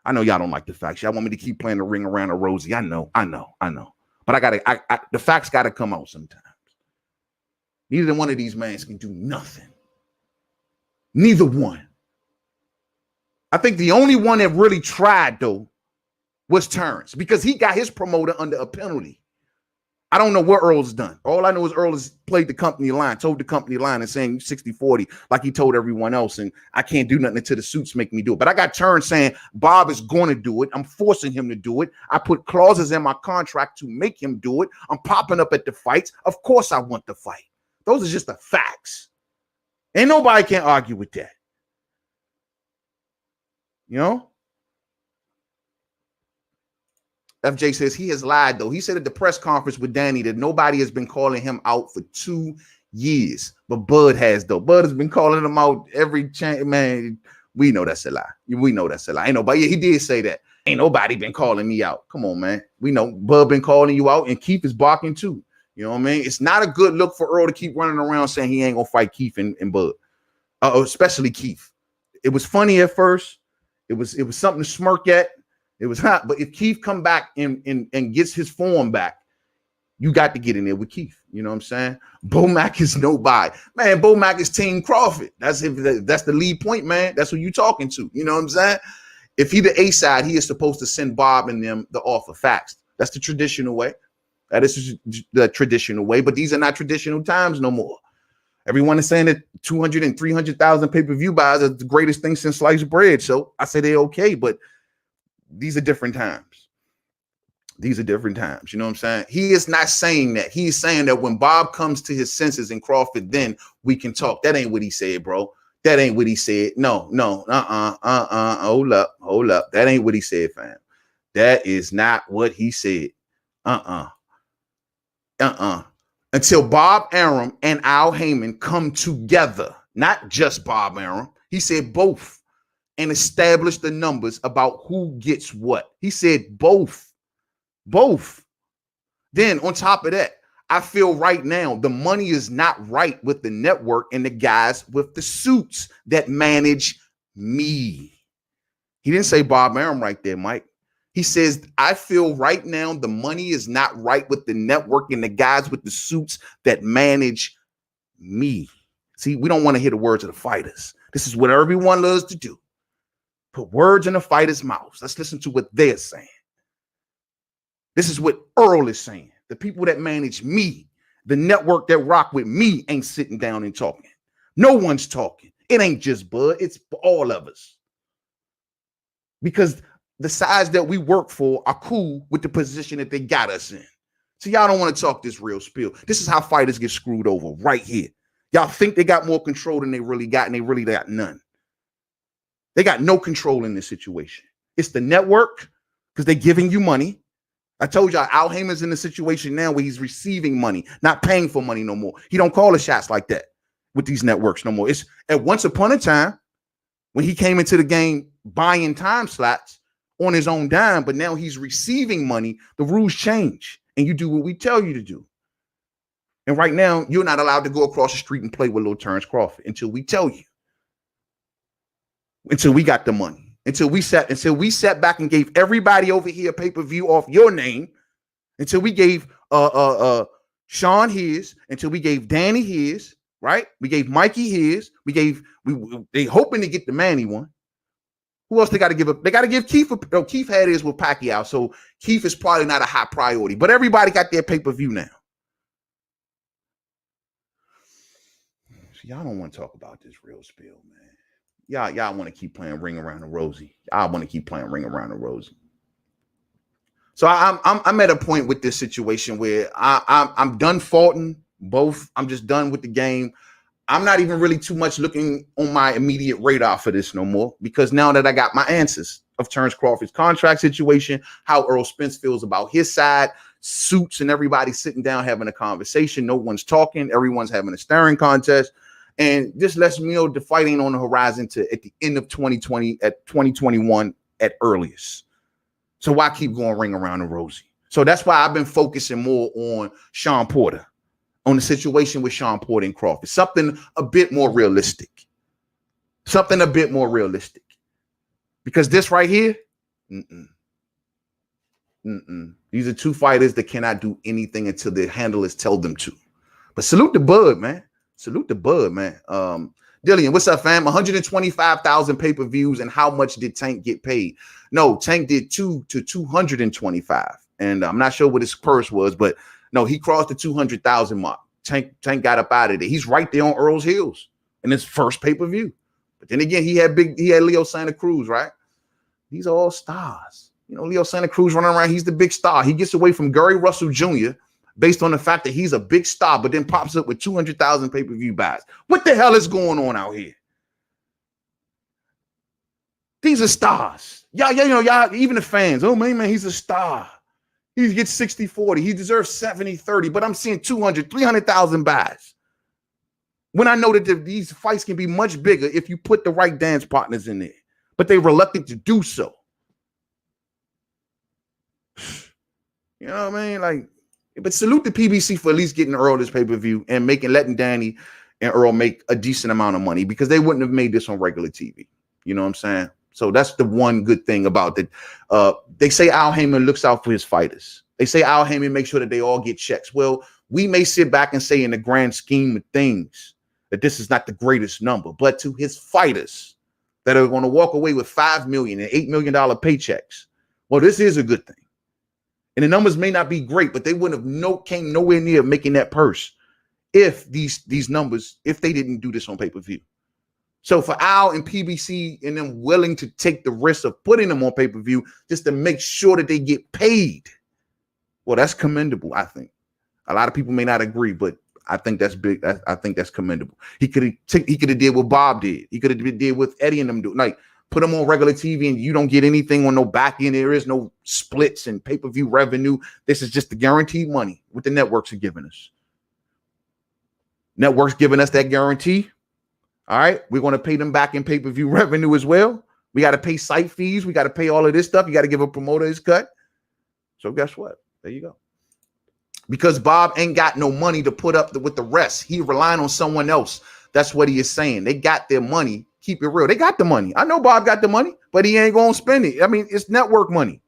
I know y'all don't like the facts. Y'all want me to keep playing the ring around a rosy. I know. But the facts got to come out sometimes. Neither one of these men can do nothing. Neither one. I think the only one that really tried, though, was Terence, because he got his promoter under a penalty. I don't know what Earl's done. All I know is Earl has played the company line, told the company line and saying 60-40 like he told everyone else, and I can't do nothing until the suits make me do it. But I got Terence saying Bob is going to do it. I'm forcing him to do it. I put clauses in my contract to make him do it. I'm popping up at the fights. Of course I want the fight. Those are just the facts. And nobody can argue with that. You know? FJ says he has lied, though. He said at the press conference with Danny that nobody has been calling him out for 2 years. But Bud has, though. Bud has been calling him out every chance. Man, we know that's a lie. We know that's a lie. Ain't nobody. Yeah, he did say that. Ain't nobody been calling me out. Come on, man. We know Bud been calling you out, and Keith is barking too. You know what I mean? It's not a good look for Earl to keep running around saying he ain't going to fight Keith and Bud. Especially Keith. It was funny at first. It was something to smirk at. It was hot, but if Keith come back and gets his form back, you got to get in there with Keith. You know what I'm saying? Bo Mack is nobody. Man, Bo Mack is Team Crawford. That's the lead point, man. That's who you talking to. You know what I'm saying? If he the A side, he is supposed to send Bob and them the offer faxed. That's the traditional way. That is the traditional way, but these are not traditional times no more. Everyone is saying that 200 and 300,000 pay-per-view buys are the greatest thing since sliced bread. So I say they're okay, but these are different times. These are different times. You know what I'm saying? He is not saying that. He's saying that when Bob comes to his senses in Crawford, then we can talk. That ain't what he said, bro. That ain't what he said. No. Hold up. That ain't what he said, fam. That is not what he said. Until Bob Arum and Al Heyman come together, not just Bob Arum. He said both. And establish the numbers about who gets what. He said both. Then on top of that, I feel right now the money is not right with the network and the guys with the suits that manage me. He didn't say Bob Arum right there, Mike. He says, I feel right now the money is not right with the network and the guys with the suits that manage me. See, we don't want to hear the words of the fighters. This is what everyone loves to do. Put words in the fighters' mouths. Let's listen to what they're saying. This is what Earl is saying. The people that manage me, the network that rock with me ain't sitting down and talking. No one's talking. It ain't just Bud. It's all of us. Because the sides that we work for are cool with the position that they got us in. So y'all don't want to talk this real spiel. This is how fighters get screwed over right here. Y'all think they got more control than they really got, and they really got none. They got no control in this situation. It's the network because they're giving you money. I told y'all Al Heyman's in a situation now where he's receiving money, not paying for money no more. He don't call the shots like that with these networks no more. It's at once upon a time when he came into the game buying time slots on his own dime, but now he's receiving money. The rules change and you do what we tell you to do. And right now, you're not allowed to go across the street and play with little Terence Crawford until we tell you. Until we got the money. Until we sat back and gave everybody over here a pay-per-view off your name. Until we gave Sean his. Until we gave Danny his. Right? We gave Mikey his. They hoping to get the Manny one. Who else they got to give up? They got to give Keith. Keith had his with Pacquiao, so Keith is probably not a high priority. But everybody got their pay-per-view now. So y'all don't want to talk about this real spiel, man. Y'all want to keep playing Ring Around the Rosie. Y'all want to keep playing Ring Around the Rosie. So I'm at a point with this situation where I'm done faulting both. I'm just done with the game. I'm not even really too much looking on my immediate radar for this no more, because now that I got my answers of Terence Crawford's contract situation, how Errol Spence feels about his side, suits and everybody sitting down having a conversation. No one's talking. Everyone's having a staring contest. And this lets me know the fight ain't on the horizon to at the end of 2020, at 2021 at earliest. So why keep going Ring Around the Rosie? So that's why I've been focusing more on Sean Porter, on the situation with Sean Porter and Crawford. Something a bit more realistic. Something a bit more realistic. Because this right here, these are two fighters that cannot do anything until their handlers tell them to. But salute the Bud, man. Salute the Bud, man. Dillian, what's up, fam? 125,000 pay-per-views, and how much did Tank get paid? No, Tank did 2 to 225. And I'm not sure what his purse was, but no, he crossed the 200,000 mark. Tank got up out of there. He's right there on Earl's heels in his first pay-per-view. But then again, he had Leo Santa Cruz, right? These are all stars. You know, Leo Santa Cruz running around, he's the big star. He gets away from Gary Russell Jr. based on the fact that he's a big star, but then pops up with 200,000 pay-per-view buys. What the hell is going on out here? These are stars. Y'all, even the fans. Oh, man, he's a star. He gets 60-40. He deserves 70-30, but I'm seeing 200, 300,000 buys. When I know that these fights can be much bigger if you put the right dance partners in there, but they're reluctant to do so. You know what I mean? Like, but salute the PBC for at least getting Earl this pay-per-view and letting Danny and Earl make a decent amount of money, because they wouldn't have made this on regular TV. You know what I'm saying? So that's the one good thing about it. They say Al Heyman looks out for his fighters. They say Al Heyman makes sure that they all get checks. Well, we may sit back and say in the grand scheme of things that this is not the greatest number, but to his fighters that are going to walk away with $5 million and $8 million paychecks, well, this is a good thing. And the numbers may not be great, but they wouldn't have came nowhere near making that purse if these numbers, if they didn't do this on pay-per-view. So for Al and PBC and them willing to take the risk of putting them on pay-per-view just to make sure that they get paid, well, that's commendable, I think. A lot of people may not agree, but I think that's big. I think that's commendable. He could have did what Bob did. He could have did what Eddie and them do. Like, put them on regular TV and you don't get anything on no back end. There is no splits and pay-per-view revenue. This is just the guaranteed money what the networks are giving us. Networks giving us that guarantee. All right, we're going to pay them back in pay-per-view revenue as well. We got to pay site fees. We got to pay all of this stuff. You got to give a promoter his cut. So guess what? There you go. Because Bob ain't got no money to put up with the rest. He relying on someone else. That's what he is saying. They got their money. Keep it real. They got the money. I know Bob got the money, but he ain't going to spend it. I mean, it's network money.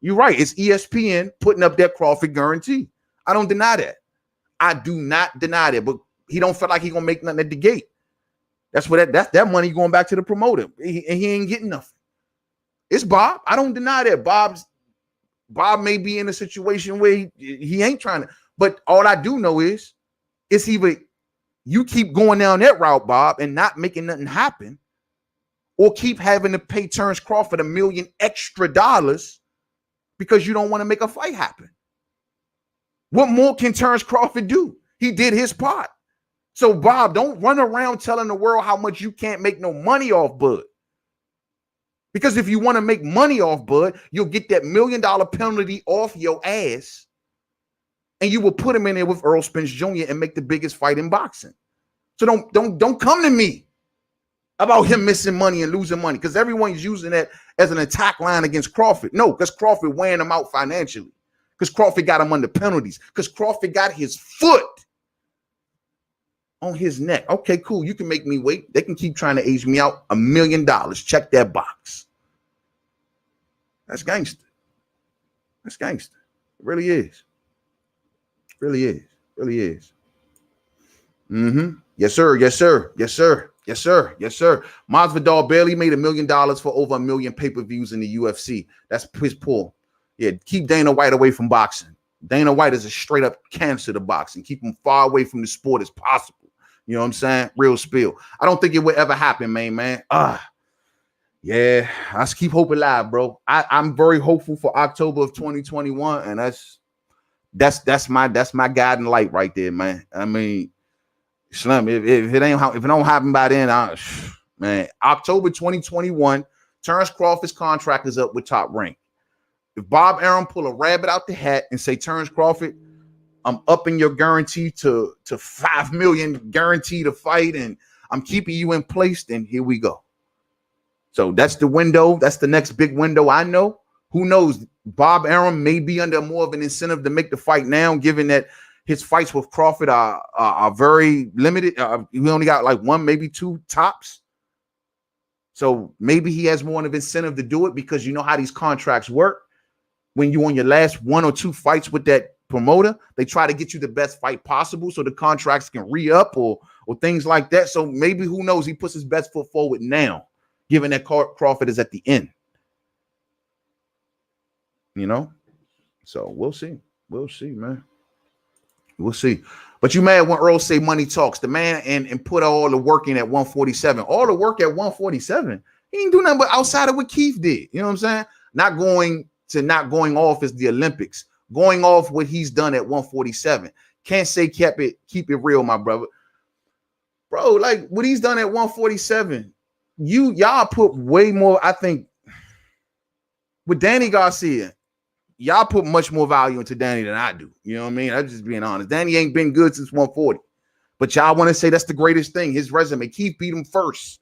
You're right. It's ESPN putting up that Crawford guarantee. I don't deny that. I do not deny that, but he don't feel like he gonna make nothing at the gate. That's what that money going back to the promoter. He ain't getting nothing. It's Bob. I don't deny that. Bob may be in a situation where he ain't trying to, but all I do know is it's either you keep going down that route, Bob, and not making nothing happen, or keep having to pay Terence Crawford $1 million extra because you don't want to make a fight happen. What more can Terence Crawford do? He did his part. So, Bob, don't run around telling the world how much you can't make no money off Bud. Because if you want to make money off Bud, you'll get that $1 million penalty off your ass, and you will put him in there with ERROL Spence Jr. and make the biggest fight in boxing. So don't come to me about him missing money and losing money, because everyone's using that as an attack line against Crawford. No, because Crawford weighing him out financially, because Crawford got him under penalties, because Crawford got his foot on his neck. Okay, cool. You can make me wait. They can keep trying to age me out. $1 million. Check that box. That's gangster. That's gangster. It really is. Really is. Really is. Yes, sir. Yes, sir. Yes, sir. Yes, sir. Yes, sir. Masvidal barely made $1 million for over 1 million pay-per-views in the UFC. That's his pull. Yeah, keep Dana White away from boxing. Dana White is a straight up cancer to boxing. Keep him far away from the sport as possible. You know what I'm saying? Real spill. I don't think it would ever happen, man. Yeah, I just keep hope alive, bro. I'm very hopeful for October of 2021, and that's my guiding light right there, man. I mean, Slim, if it don't happen by then, man, October 2021, Terence Crawford's contract is up with Top Rank. If Bob Arum pull a rabbit out the hat and say, Terence Crawford, I'm upping your guarantee to $5 million guarantee to fight, and I'm keeping you in place, then here we go. So that's the window. That's the next big window. I know. Who knows? Bob Arum may be under more of an incentive to make the fight now, given that his fights with Crawford are very limited. We only got like one, maybe two tops. So maybe he has more of an incentive to do it, because you know how these contracts work. When you on your last 1 or 2 fights with that promoter, they try to get you the best fight possible so the contracts can re-up or things like that. So maybe, who knows, he puts his best foot forward now, given that Crawford is at the end. You know? So we'll see. We'll see, man. We'll see. But you mad when Earl say money talks. The man and put all the work in at 147. All the work at 147. He ain't do nothing but outside of what Keith did. You know what I'm saying? Not going off as the Olympics. Going off what he's done at 147. Can't say keep it real, my brother. Bro, like what he's done at 147, y'all put way more, I think, with Danny Garcia. Y'all put much more value into Danny than I do. You know what I mean? I'm just being honest. Danny ain't been good since 140. But y'all want to say that's the greatest thing. His resume. Keith beat him first.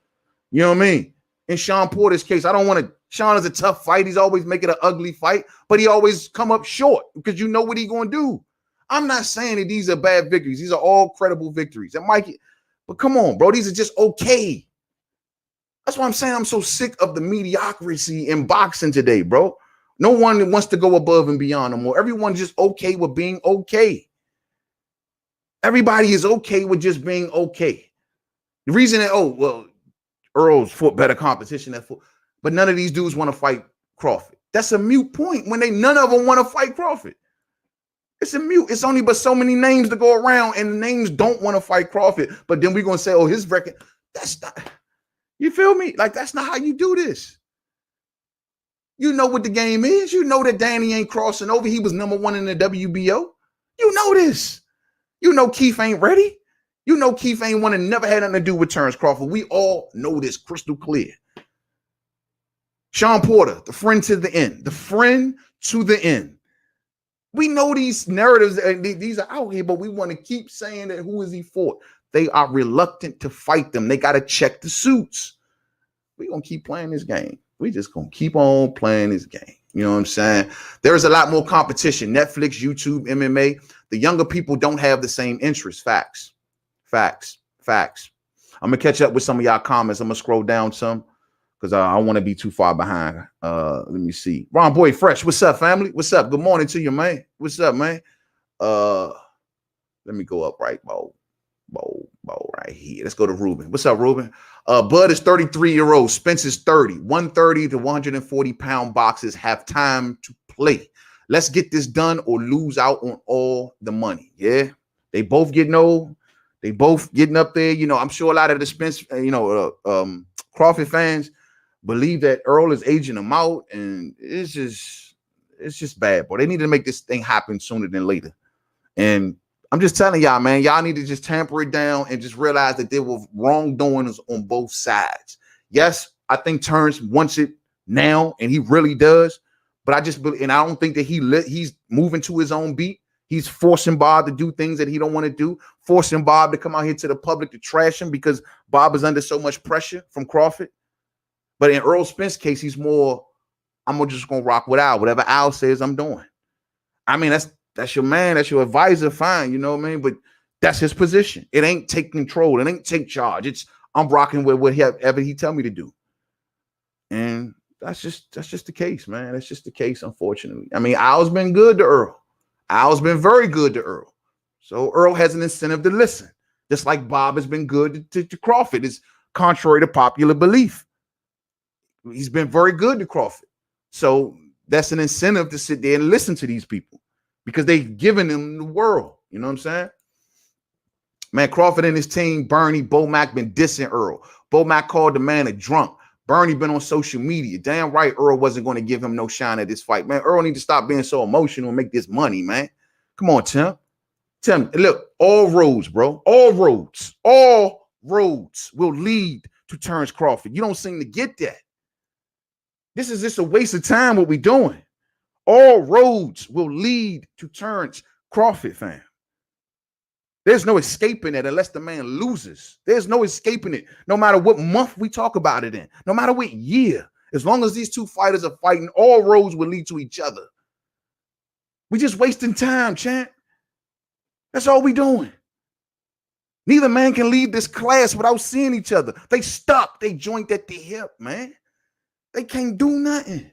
You know what I mean? In Sean Porter's case, I don't want to. Sean is a tough fight. He's always making an ugly fight, but he always come up short because you know what he's going to do. I'm not saying that these are bad victories. These are all credible victories. And Mikey, but come on, bro. These are just okay. That's why I'm saying I'm so sick of the mediocrity in boxing today, bro. No one wants to go above and beyond no more. Everyone's just okay with being okay. Everybody is okay with just being okay. The reason that, Earl's fought better competition than but none of these dudes want to fight Crawford. That's a mute point when none of them want to fight Crawford. It's a mute. It's only but so many names to go around, and the names don't want to fight Crawford. But then we're going to say, his record. That's not, you feel me? Like, that's not how you do this. You know what the game is. You know that Danny ain't crossing over. He was #1 in the WBO. You know this. You know Keith ain't ready. You know Keith ain't want to never had nothing to do with Terence Crawford. We all know this crystal clear. Sean Porter, the friend to the end. The friend to the end. We know these narratives, these are out here, but we want to keep saying that who is he for? They are reluctant to fight them. They got to check the suits. We're going to keep playing this game. We just going to keep on playing this game. You know what I'm saying? There's a lot more competition. Netflix, YouTube, MMA. The younger people don't have the same interest. Facts. I'm going to catch up with some of y'all comments. I'm going to scroll down some. because I don't want to be too far behind. Let me see. Ron Boy Fresh, what's up, family? What's up? Good morning to you, man. What's up, man? Let me go up right, right here. Let's go to Ruben. What's up, Ruben? Bud is 33-year-old. Spence is 30. 130 to 140-pound boxers have time to play. Let's get this done or lose out on all the money. Yeah, they both getting old. They both getting up there. You know, I'm sure a lot of the Spence, Crawford fans believe that Earl is aging them out, and it's just bad, boy. They need to make this thing happen sooner than later. And I'm just telling y'all, man, y'all need to just tamper it down and just realize that there were wrongdoings on both sides. Yes, I think Terence wants it now, and he really does. But I don't think that he's moving to his own beat. He's forcing Bob to do things that he don't want to do, forcing Bob to come out here to the public to trash him because Bob is under so much pressure from Crawford. But in Errol Spence's case, he's more, I'm just going to rock with Al. Whatever Al says, I'm doing. I mean, that's your man. That's your advisor. Fine. You know what I mean? But that's his position. It ain't take control. It ain't take charge. It's I'm rocking with whatever he tell me to do. And that's just the case, man. That's just the case, unfortunately. I mean, Al's been good to Earl. Al's been very good to Earl. So Earl has an incentive to listen. Just like Bob has been good to Crawford. It's contrary to popular belief. He's been very good to Crawford. So that's an incentive to sit there and listen to these people because they've given him the world. You know what I'm saying? Man, Crawford and his team, Bernie, Bomac, been dissing Earl. Bomac called the man a drunk. Bernie been on social media. Damn right Earl wasn't going to give him no shine at this fight. Man, Earl need to stop being so emotional and make this money, man. Come on, Tim. Tim, look, all roads, bro. All roads will lead to Terence Crawford. You don't seem to get that. This is just a waste of time what we doing. All roads will lead to Terence Crawford, fam. There's no escaping it unless the man loses. There's no escaping it, no matter what month we talk about it in, no matter what year. As long as these two fighters are fighting, all roads will lead to each other. We just wasting time, champ. That's all we doing. Neither man can leave this class without seeing each other. They stuck. They joint at the hip, man. They can't do nothing.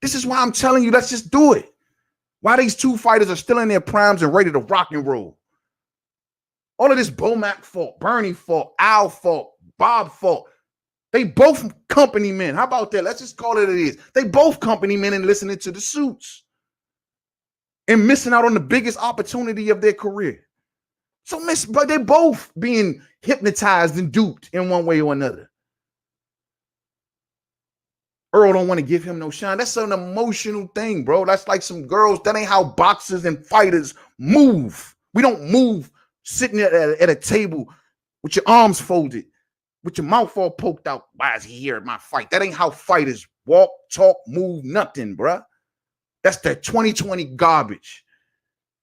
This is why I'm telling you, let's just do it. Why these two fighters are still in their primes and ready to rock and roll. All of this Bomac fault, Bernie fault, Al fault, Bob fault. They both company men. How about that? Let's just call it is. They both company men and listening to the suits and missing out on the biggest opportunity of their career. But they're both being hypnotized and duped in one way or another. Earl don't want to give him no shine. That's an emotional thing, bro. That's like some girls. That ain't how boxers and fighters move. We don't move sitting at a table with your arms folded, with your mouth all poked out. Why is he here at my fight? That ain't how fighters walk, talk, move, nothing, bruh. That's the 2020 garbage.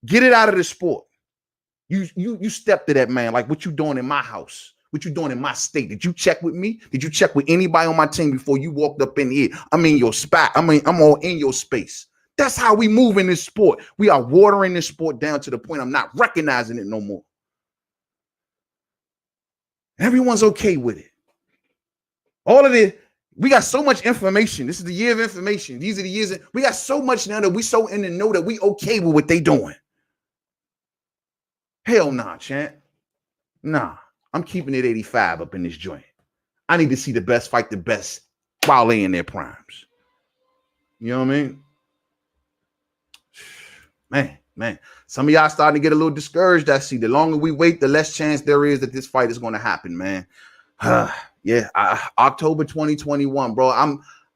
Get it out of the sport. You stepped to that, man, like what you doing in my house. What you doing in my state? Did you check with me? Did you check with anybody on my team before you walked up in here? I'm in your spot. I'm all in your space. That's how we move in this sport. We are watering this sport down to the point I'm not recognizing it no more. Everyone's okay with it. All of it. We got so much information. This is the year of information. These are the years. We got so much now that we so in the know that we okay with what they doing. Hell nah, champ. Nah. I'm keeping it 85 up in this joint. I need to see the best fight the best while they in their primes. You know what I mean? Man. Some of y'all starting to get a little discouraged. I see the longer we wait, the less chance there is that this fight is going to happen, man. Yeah, October 2021, bro.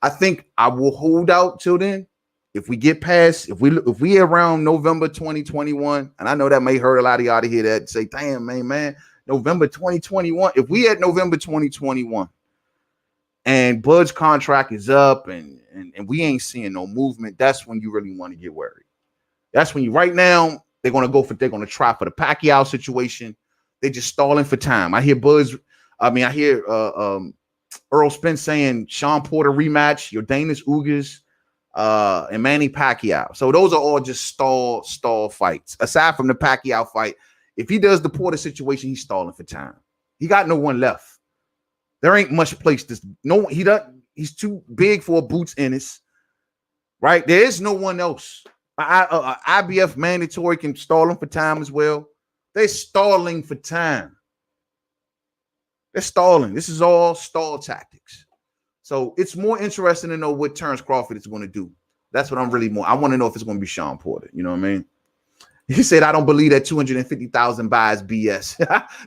I think I will hold out till then. If we get past, if we around November 2021, and I know that may hurt a lot of y'all to hear that, say, damn, man. November 2021. If we at November 2021 and Bud's contract is up and we ain't seeing no movement, that's when you really want to get worried. That's when right now they're going to try for the Pacquiao situation. They're just stalling for time. I hear Errol Spence saying Sean Porter rematch, your Danish Ugas, and Manny Pacquiao. So those are all just stall fights. Aside from the Pacquiao fight, if he does the Porter situation, he's stalling for time. He got no one left. There ain't much place to no. He doesn't. He's too big for a Boots Ennis, right? There is no one else. IBF mandatory can stall him for time as well. They're stalling for time. They're stalling. This is all stall tactics. So it's more interesting to know what Terence Crawford is going to do. That's what I'm really more. I want to know if it's going to be Sean Porter. You know what I mean? He said, I don't believe that 250,000 buys BS.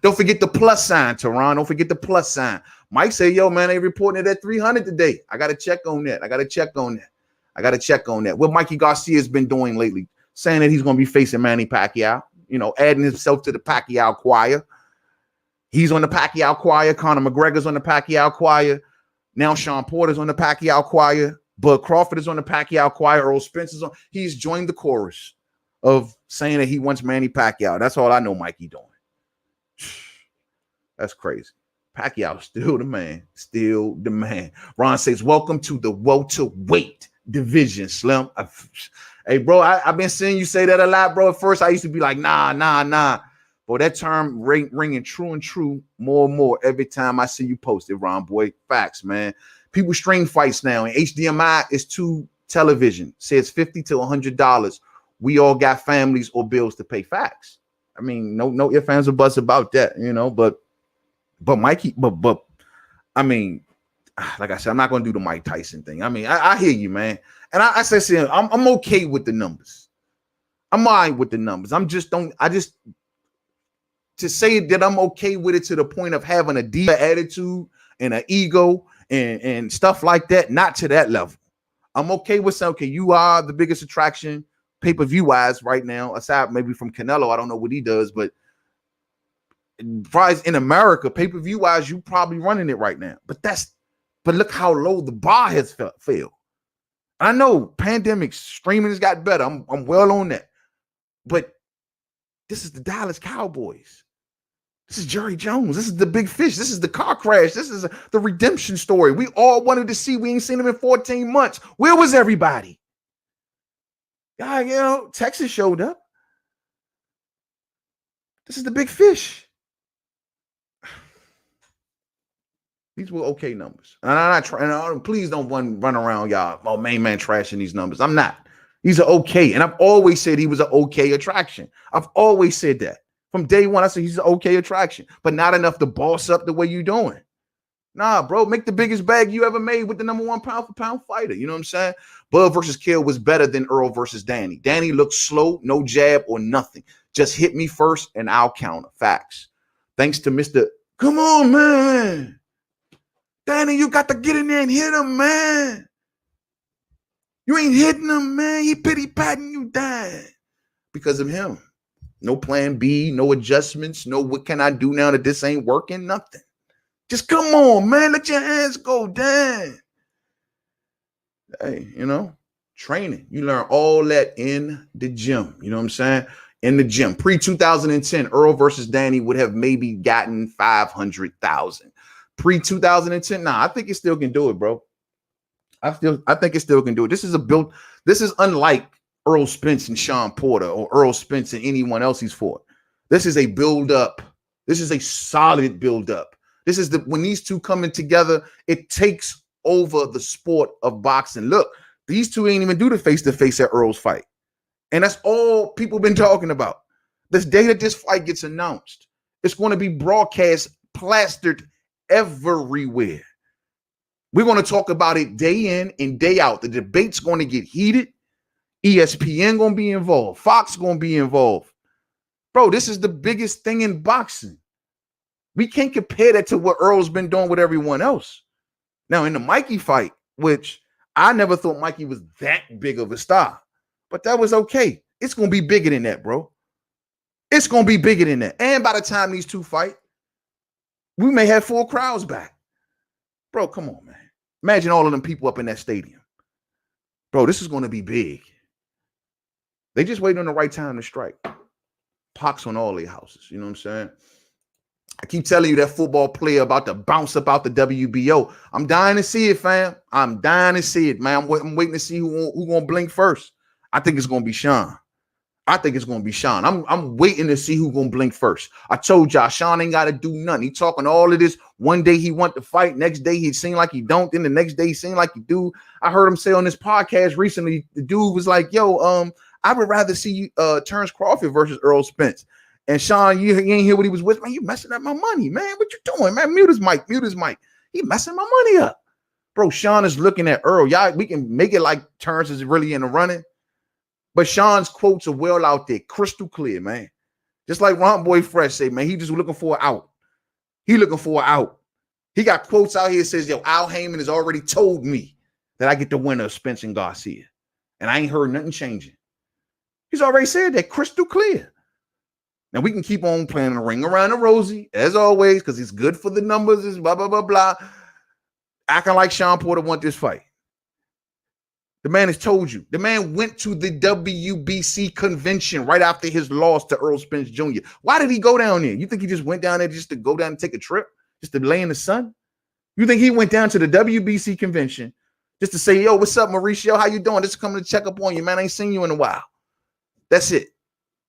Don't forget the plus sign, Tehran. Don't forget the plus sign. Mike said, yo, man, they reporting it at 300 today. I got to check on that. I got to check on that. What Mikey Garcia has been doing lately, saying that he's going to be facing Manny Pacquiao, you know, adding himself to the Pacquiao choir. He's on the Pacquiao choir. Conor McGregor's on the Pacquiao choir. Now Sean Porter's on the Pacquiao choir. Bud Crawford is on the Pacquiao choir. Errol Spence is on. He's joined the chorus of saying that he wants Manny Pacquiao. That's all I know Mikey doing. That's crazy. Pacquiao still the man. Still the man. Ron says, welcome to the welterweight division, Slim. Hey, bro, I've been seeing you say that a lot, bro. At first, I used to be like, nah. But that term ringing true and true more and more every time I see you post it, Ron, boy. Facts, man. People stream fights now, and HDMI is to television. Says $50 to $100. We all got families or bills to pay. Facts. I mean, no ifs, ands, or buts about that, you know. But Mikey, but I mean, like I said, I'm not going to do the Mike Tyson thing. I mean, I hear you, man. And I said, I'm okay with the numbers. I'm all right with the numbers. To say that I'm okay with it to the point of having a diva attitude and an ego and stuff like that, not to that level. I'm okay with saying, okay, you are the biggest attraction pay-per-view wise right now, aside maybe from Canelo. I don't know what he does, but probably in America, pay-per-view wise, you probably running it right now. But look how low the bar has fell. I know pandemics, streaming has got better. I'm well on that. But this is the Dallas Cowboys. This is Jerry Jones. This is the big fish. This is the car crash. This is the redemption story. We all wanted to see. We ain't seen him in 14 months. Where was everybody? Yeah, you know, Texas showed up. This is the big fish. These were okay numbers. And I'm not trying. Please don't run around, y'all. Oh, main man trashing these numbers. I'm not. These are okay. And I've always said he was an okay attraction. I've always said that. From day one, I said he's an okay attraction, but not enough to boss up the way you're doing. Nah, bro, make the biggest bag you ever made with the #1 pound-for-pound fighter. You know what I'm saying? Bud versus Kill was better than Earl versus Danny. Danny looked slow, no jab or nothing. Just hit me first and I'll counter. Facts. Thanks to Mr. Come on, man. Danny, you got to get in there and hit him, man. You ain't hitting him, man. He pity-patting you down because of him. No plan B, no adjustments, no what can I do now that this ain't working? Nothing. Just come on, man. Let your hands go down. Hey, you know, training. You learn all that in the gym. You know what I'm saying? In the gym. Pre-2010, Earl versus Danny would have maybe gotten 500,000. Pre-2010, nah, I think it still can do it, bro. I think it still can do it. This is unlike Errol Spence and Sean Porter or Errol Spence and anyone else he's fought. This is a build-up. This is a solid build-up. This is when these two coming together, it takes over the sport of boxing. Look, these two ain't even do the face-to-face at Earl's fight. And that's all people been talking about. This day that this fight gets announced, it's going to be broadcast, plastered everywhere. We're going to talk about it day in and day out. The debate's going to get heated. ESPN going to be involved. Fox going to be involved. Bro, this is the biggest thing in boxing. We can't compare that to what Earl's been doing with everyone else. Now, in the Mikey fight, which I never thought Mikey was that big of a star, but that was okay. It's going to be bigger than that, bro. It's going to be bigger than that. And by the time these two fight, we may have full crowds back. Bro, come on, man. Imagine all of them people up in that stadium. Bro, this is going to be big. They just waiting on the right time to strike. Pox on all their houses. You know what I'm saying? I keep telling you that football player about to bounce up out the WBO. I'm dying to see it, fam. I'm dying to see it, man. I'm waiting to see who going to blink first. I think it's going to be Sean. I think it's going to be Sean. I'm waiting to see who's going to blink first. I told y'all, Sean ain't got to do nothing. He talking all of this. One day he want to fight. Next day he seemed like he don't. Then the next day he seemed like he do. I heard him say on this podcast recently, the dude was like, yo, I would rather see Terence Crawford versus Errol Spence. And Sean, you ain't hear what he was with, man. You messing up my money, man. What you doing, man? Mute his mic. He messing my money up. Bro, Sean is looking at Earl. Y'all, we can make it like Terence is really in the running. But Sean's quotes are well out there, crystal clear, man. Just like Ron Boy Fresh say, man, he just looking for an out. He looking for an out. He got quotes out here that says, yo, Al Heyman has already told me that I get the winner of Spence and Garcia. And I ain't heard nothing changing. He's already said that, crystal clear. Now, we can keep on playing the ring around the rosy, as always, because it's good for the numbers, it's blah, blah, blah, blah. Acting like Sean Porter want this fight. The man has told you. The man went to the WBC convention right after his loss to ERROL Spence Jr. Why did he go down there? You think he just went down there just to go down and take a trip? Just to lay in the sun? You think he went down to the WBC convention just to say, yo, what's up, Mauricio? How you doing? Just coming to check up on you, man. I ain't seen you in a while. That's it.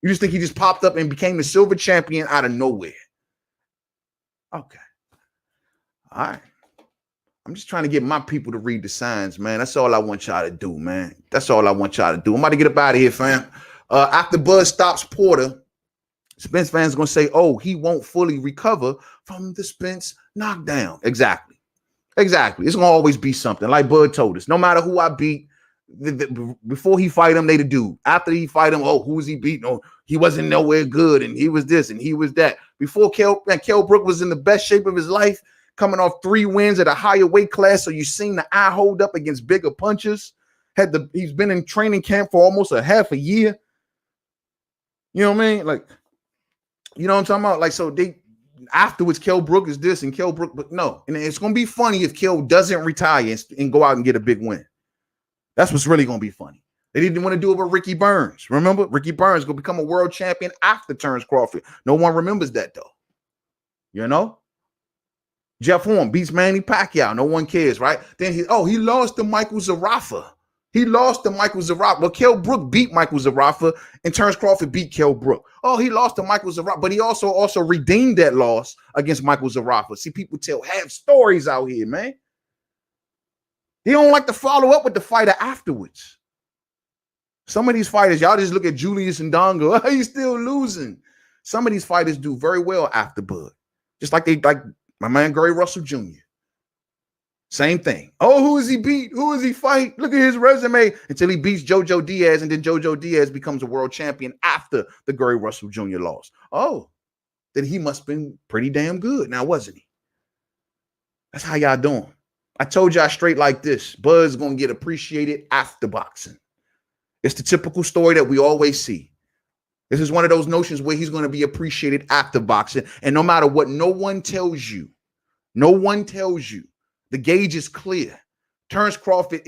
You just think he just popped up and became the silver champion out of nowhere. Okay. All right. I'm just trying to get my people to read the signs, man. That's all I want y'all to do, man. That's all I want y'all to do. I'm about to get up out of here, fam. After Bud stops Porter, Spence fans going to say, oh, he won't fully recover from the Spence knockdown. Exactly. It's going to always be something. Like Bud told us, no matter who I beat, before he fight him, they the dude. After he fight him, oh, who was he beating? Oh, he wasn't nowhere good, and he was this, and he was that. Before Kell Brook was in the best shape of his life, coming off 3 wins at a higher weight class, so you've seen the eye hold up against bigger punches. He's been in training camp for almost a half a year. You know what I mean? Like, you know what I'm talking about? Like, so they afterwards, Kell Brook is this and Kell Brook, but no. And it's gonna be funny if Kell doesn't retire and go out and get a big win. That's what's really gonna be funny. They didn't want to do it with Ricky Burns. Remember, Ricky Burns gonna become a world champion after Terence Crawford. No one remembers that though. You know? Jeff Horn beats Manny Pacquiao. No one cares, right? Then he lost to Michael Zarafa. Well, Kell Brook beat Michael Zarafa, and Terence Crawford beat Kell Brook. Oh, he lost to Michael Zarafa, but he also redeemed that loss against Michael Zarafa. See, people tell half stories out here, man. He don't like to follow up with the fighter afterwards. Some of these fighters, y'all just look at Julius and Dongo. Oh, he's still losing. Some of these fighters do very well after Bud. Just like my man Gary Russell Jr. Same thing. Oh, who is he beat? Who is he fight? Look at his resume until he beats JoJo Diaz, and then JoJo Diaz becomes a world champion after the Gary Russell Jr. loss. Oh, then he must have been pretty damn good now, wasn't he? That's how y'all doing. I told y'all straight like this. Bud's going to get appreciated after boxing. It's the typical story that we always see. This is one of those notions where he's going to be appreciated after boxing. And no matter what, no one tells you, the gauge is clear. Terence Crawford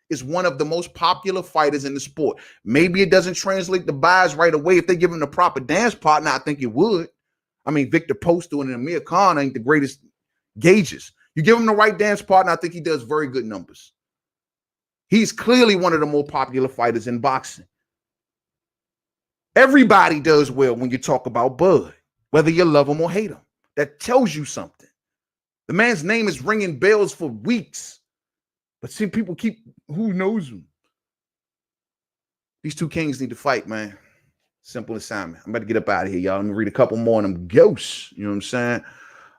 is one of the most popular fighters in the sport. Maybe it doesn't translate the buys right away. If they give him the proper dance partner, I think it would. I mean, Victor Postal and Amir Khan ain't the greatest gauges. You give him the right dance partner, I think he does very good numbers. He's clearly one of the more popular fighters in boxing. Everybody does well when you talk about Bud, whether you love him or hate him. That tells you something. The man's name is ringing bells for weeks. But see, people who knows him? These two kings need to fight, man. Simple assignment. I'm about to get up out of here, y'all. Let me read a couple more of them ghosts. You know what I'm saying?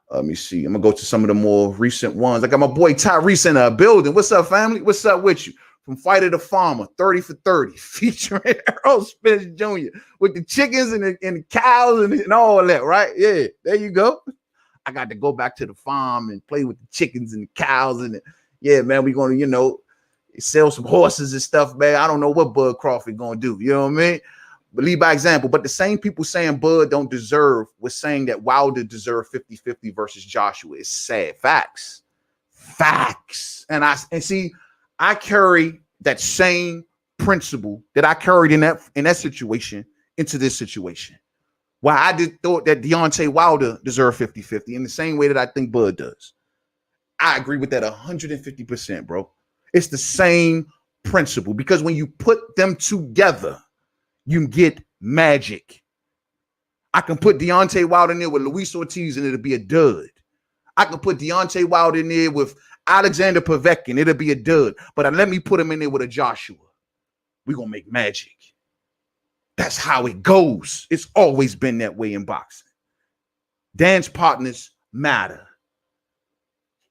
Let me see. I'm going to go to some of the more recent ones. I got my boy Tyrese in the building. What's up, family? What's up with you? From Fighter to Farmer, 30 for 30, featuring ERROL Spence Jr. with the chickens and the cows and all that, right? Yeah, there you go. I got to go back to the farm and play with the chickens and the cows. Yeah, man, we're going to, sell some horses and stuff, man. I don't know what Bud Crawford going to do. You know what I mean? But lead by example. But the same people saying Bud don't deserve was saying that Wilder deserved 50-50 versus Joshua. It's sad. Facts. And see, I carry that same principle that I carried in that situation into this situation. Why I thought that Deontay Wilder deserved 50-50 in the same way that I think Bud does. I agree with that 150%, bro. It's the same principle because when you put them together, You can get magic. I can put Deontay Wilder in there with Luis Ortiz and it'll be a dud. I can put Deontay Wilder in there with Alexander Povetkin. It'll be a dud. But let me put him in there with a Joshua. We're going to make magic. That's how it goes. It's always been that way in boxing. Dance partners matter.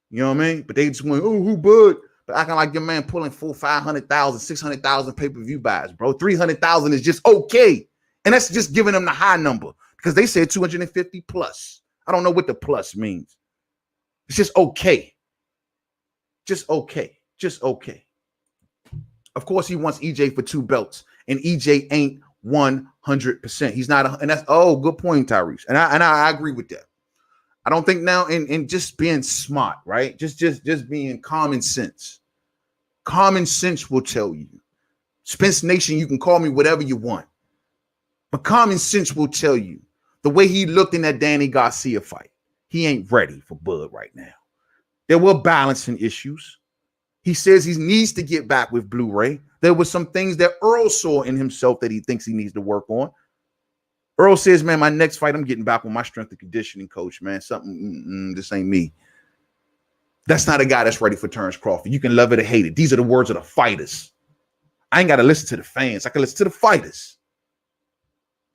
You know what I mean? But they just went, oh, who Bud? But acting like your man pulling 500,000, 600,000 pay-per-view buys, bro. 300,000 is just okay. And that's just giving them the high number because they said 250 plus. I don't know what the plus means. It's just okay. Just okay. Just okay. Of course, he wants EJ for 2 belts, and EJ ain't 100%. He's not, and that's good point, Tyrese. And I agree with that. I don't think now in just being smart, right? Just being common sense. Common sense will tell you. Spence Nation, you can call me whatever you want. But common sense will tell you the way he looked in that Danny Garcia fight. He ain't ready for Bud right now. There were balancing issues. He says he needs to get back with Blu-ray. There were some things that Earl saw in himself that he thinks he needs to work on. Earl says, man, my next fight, I'm getting back with my strength and conditioning coach, man. Something, this ain't me. That's not a guy that's ready for Terence Crawford. You can love it or hate it. These are the words of the fighters. I ain't got to listen to the fans. I can listen to the fighters.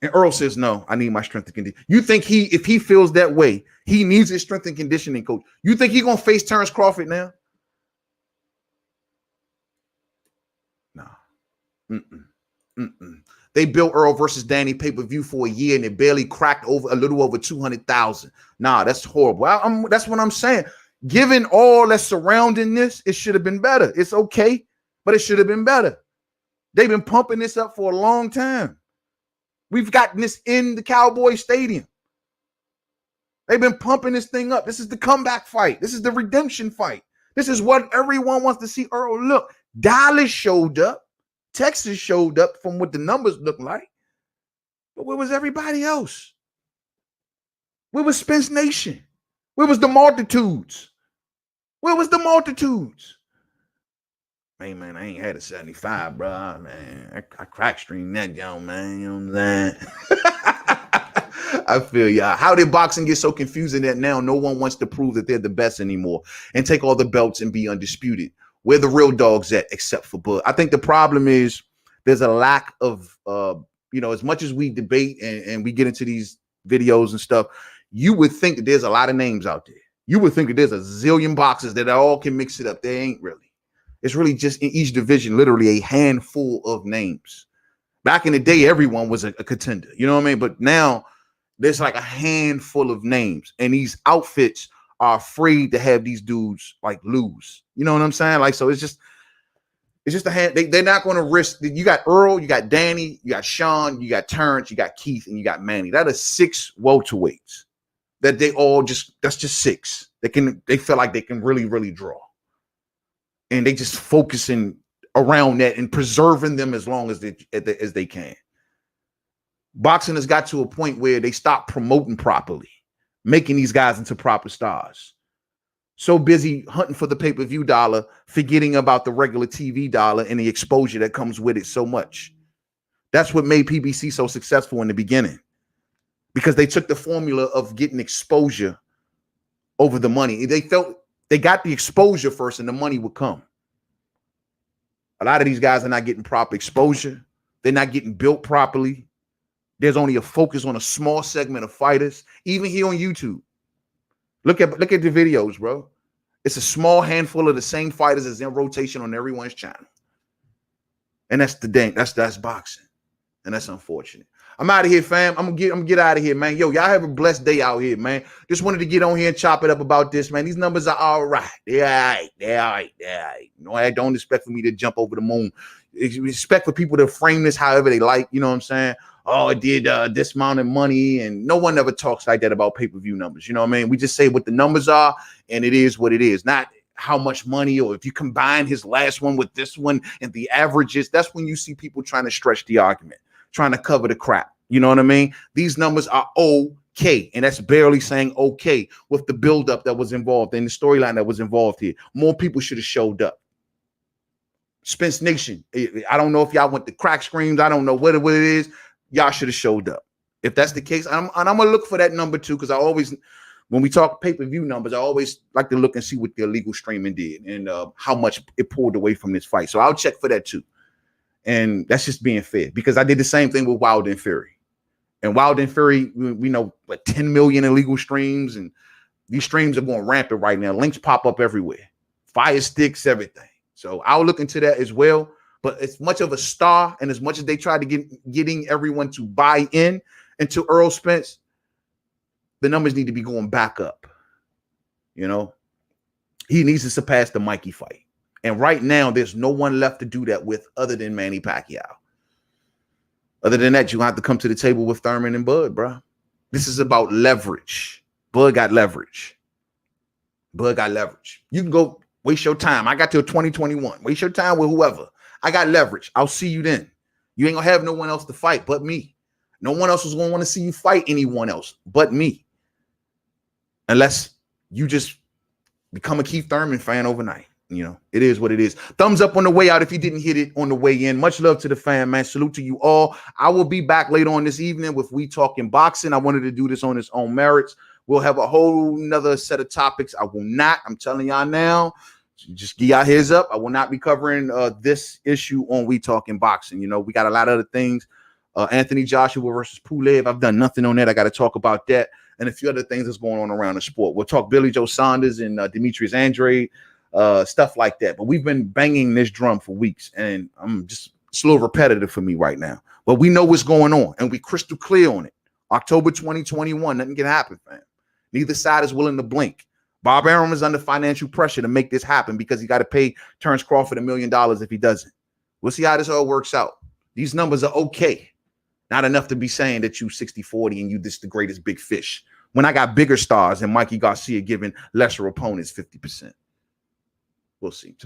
And Earl says, no, I need my strength and conditioning. You think if he feels that way, he needs his strength and conditioning coach. You think he's going to face Terence Crawford now? No. They built Earl versus Danny pay-per-view for a year and it barely cracked over a little over 200,000. Nah, that's horrible. That's what I'm saying. Given all that's surrounding this, it should have been better. It's okay, but it should have been better. They've been pumping this up for a long time. We've gotten this in the Cowboy Stadium. They've been pumping this thing up. This is the comeback fight. This is the redemption fight. This is what everyone wants to see Earl look. Dallas showed up. Texas showed up from what the numbers look like. But where was everybody else? Where was Spence Nation? Where was the multitudes? Where was the multitudes? Hey, man, I ain't had a 75, bro. Man, I crack stream that, young man. You know what I'm saying? I feel y'all. How did boxing get so confusing that now no one wants to prove that they're the best anymore and take all the belts and be undisputed? Where the real dogs at, except for Bud? I think the problem is there's a lack of, as much as we debate and we get into these videos and stuff, you would think that there's a lot of names out there. You would think that there's a zillion boxers that all can mix it up. They ain't really. It's really just in each division, literally a handful of names. Back in the day, everyone was a contender. You know what I mean? But now there's like a handful of names, and these outfits are afraid to have these dudes like lose. You know what I'm saying? Like, so it's just a hand. They're not going to risk. You got Earl, you got Danny, you got Sean, you got Terrence, you got Keith, and you got Manny. That is 6 welterweights that that's just 6. They feel like they can really, really draw. And they just focusing around that and preserving them as long as they can. Boxing has got to a point where they stop promoting properly, making these guys into proper stars. So busy hunting for the pay-per-view dollar, forgetting about the regular TV dollar and the exposure that comes with it so much. That's what made PBC so successful in the beginning, because they took the formula of getting exposure over the money. They felt they got the exposure first and the money would come. A lot of these guys are not getting proper exposure. They're not getting built properly. There's only a focus on a small segment of fighters, even here on YouTube. Look at the videos, bro. It's a small handful of the same fighters as in rotation on everyone's channel. And that's that's boxing. And that's unfortunate. I'm out of here, fam. I'm gonna get out of here, man. Yo, y'all have a blessed day out here, man. Just wanted to get on here and chop it up about this, man. These numbers are all right. They're all right. You know, I don't expect for me to jump over the moon. Expect for people to frame this however they like. You know what I'm saying? Oh, it did this amount of money, and no one ever talks like that about pay-per-view numbers. You know what I mean? We just say what the numbers are, and it is what it is. Not how much money, or if you combine his last one with this one and the averages. That's when you see people trying to stretch the argument, trying to cover the crap. You know what I mean? These numbers are okay, and that's barely saying okay with the buildup that was involved and the storyline that was involved here. More people should have showed up. Spence Nation, I don't know if y'all went to crack screams. I don't know what it is. Y'all should have showed up. If that's the case, and I'm going to look for that number too, because I always, when we talk pay-per-view numbers, I always like to look and see what the illegal streaming did and how much it pulled away from this fight. So I'll check for that too. And that's just being fair, because I did the same thing with Wilder and Fury. And Wilder and Fury, we know what 10 million illegal streams, and these streams are going rampant right now. Links pop up everywhere, fire sticks, everything. So I'll look into that as well. But as much of a star and as much as they tried to getting everyone to buy in into Errol Spence, the numbers need to be going back up. You know, he needs to surpass the Mikey fight. And right now, there's no one left to do that with other than Manny Pacquiao. Other than that, you have to come to the table with Thurman and Bud, bro. This is about leverage. Bud got leverage. Bud got leverage. You can go waste your time. I got till 2021. Waste your time with whoever. I got leverage. I'll see you then. You ain't gonna have no one else to fight but me. No one else is gonna want to see you fight anyone else but me. Unless you just become a Keith Thurman fan overnight. You know, it is what it is. Thumbs up on the way out if you didn't hit it on the way in. Much love to the fan, man. Salute to you all. I will be back later on this evening with We Talking Boxing. I wanted to do this on its own merits. We'll have a whole nother set of topics. I will not, I'm telling y'all now, just give y'all heads up. I will not be covering this issue on We Talking Boxing. You know, we got a lot of other things. Anthony Joshua versus Pulev. I've done nothing on that. I got to talk about that and a few other things that's going on around the sport. We'll talk Billy Joe Saunders and Demetrius Andrade. Stuff like that. But we've been banging this drum for weeks, and I'm just, it's a little repetitive for me right now. But we know what's going on, and we crystal clear on it. October 2021, nothing can happen, fam. Neither side is willing to blink. Bob Arum is under financial pressure to make this happen because he got to pay Terence Crawford $1 million if he doesn't. We'll see how this all works out. These numbers are okay. Not enough to be saying that you 60-40 and you this the greatest big fish. When I got bigger stars and Mikey Garcia giving lesser opponents 50%. We'll see. To the next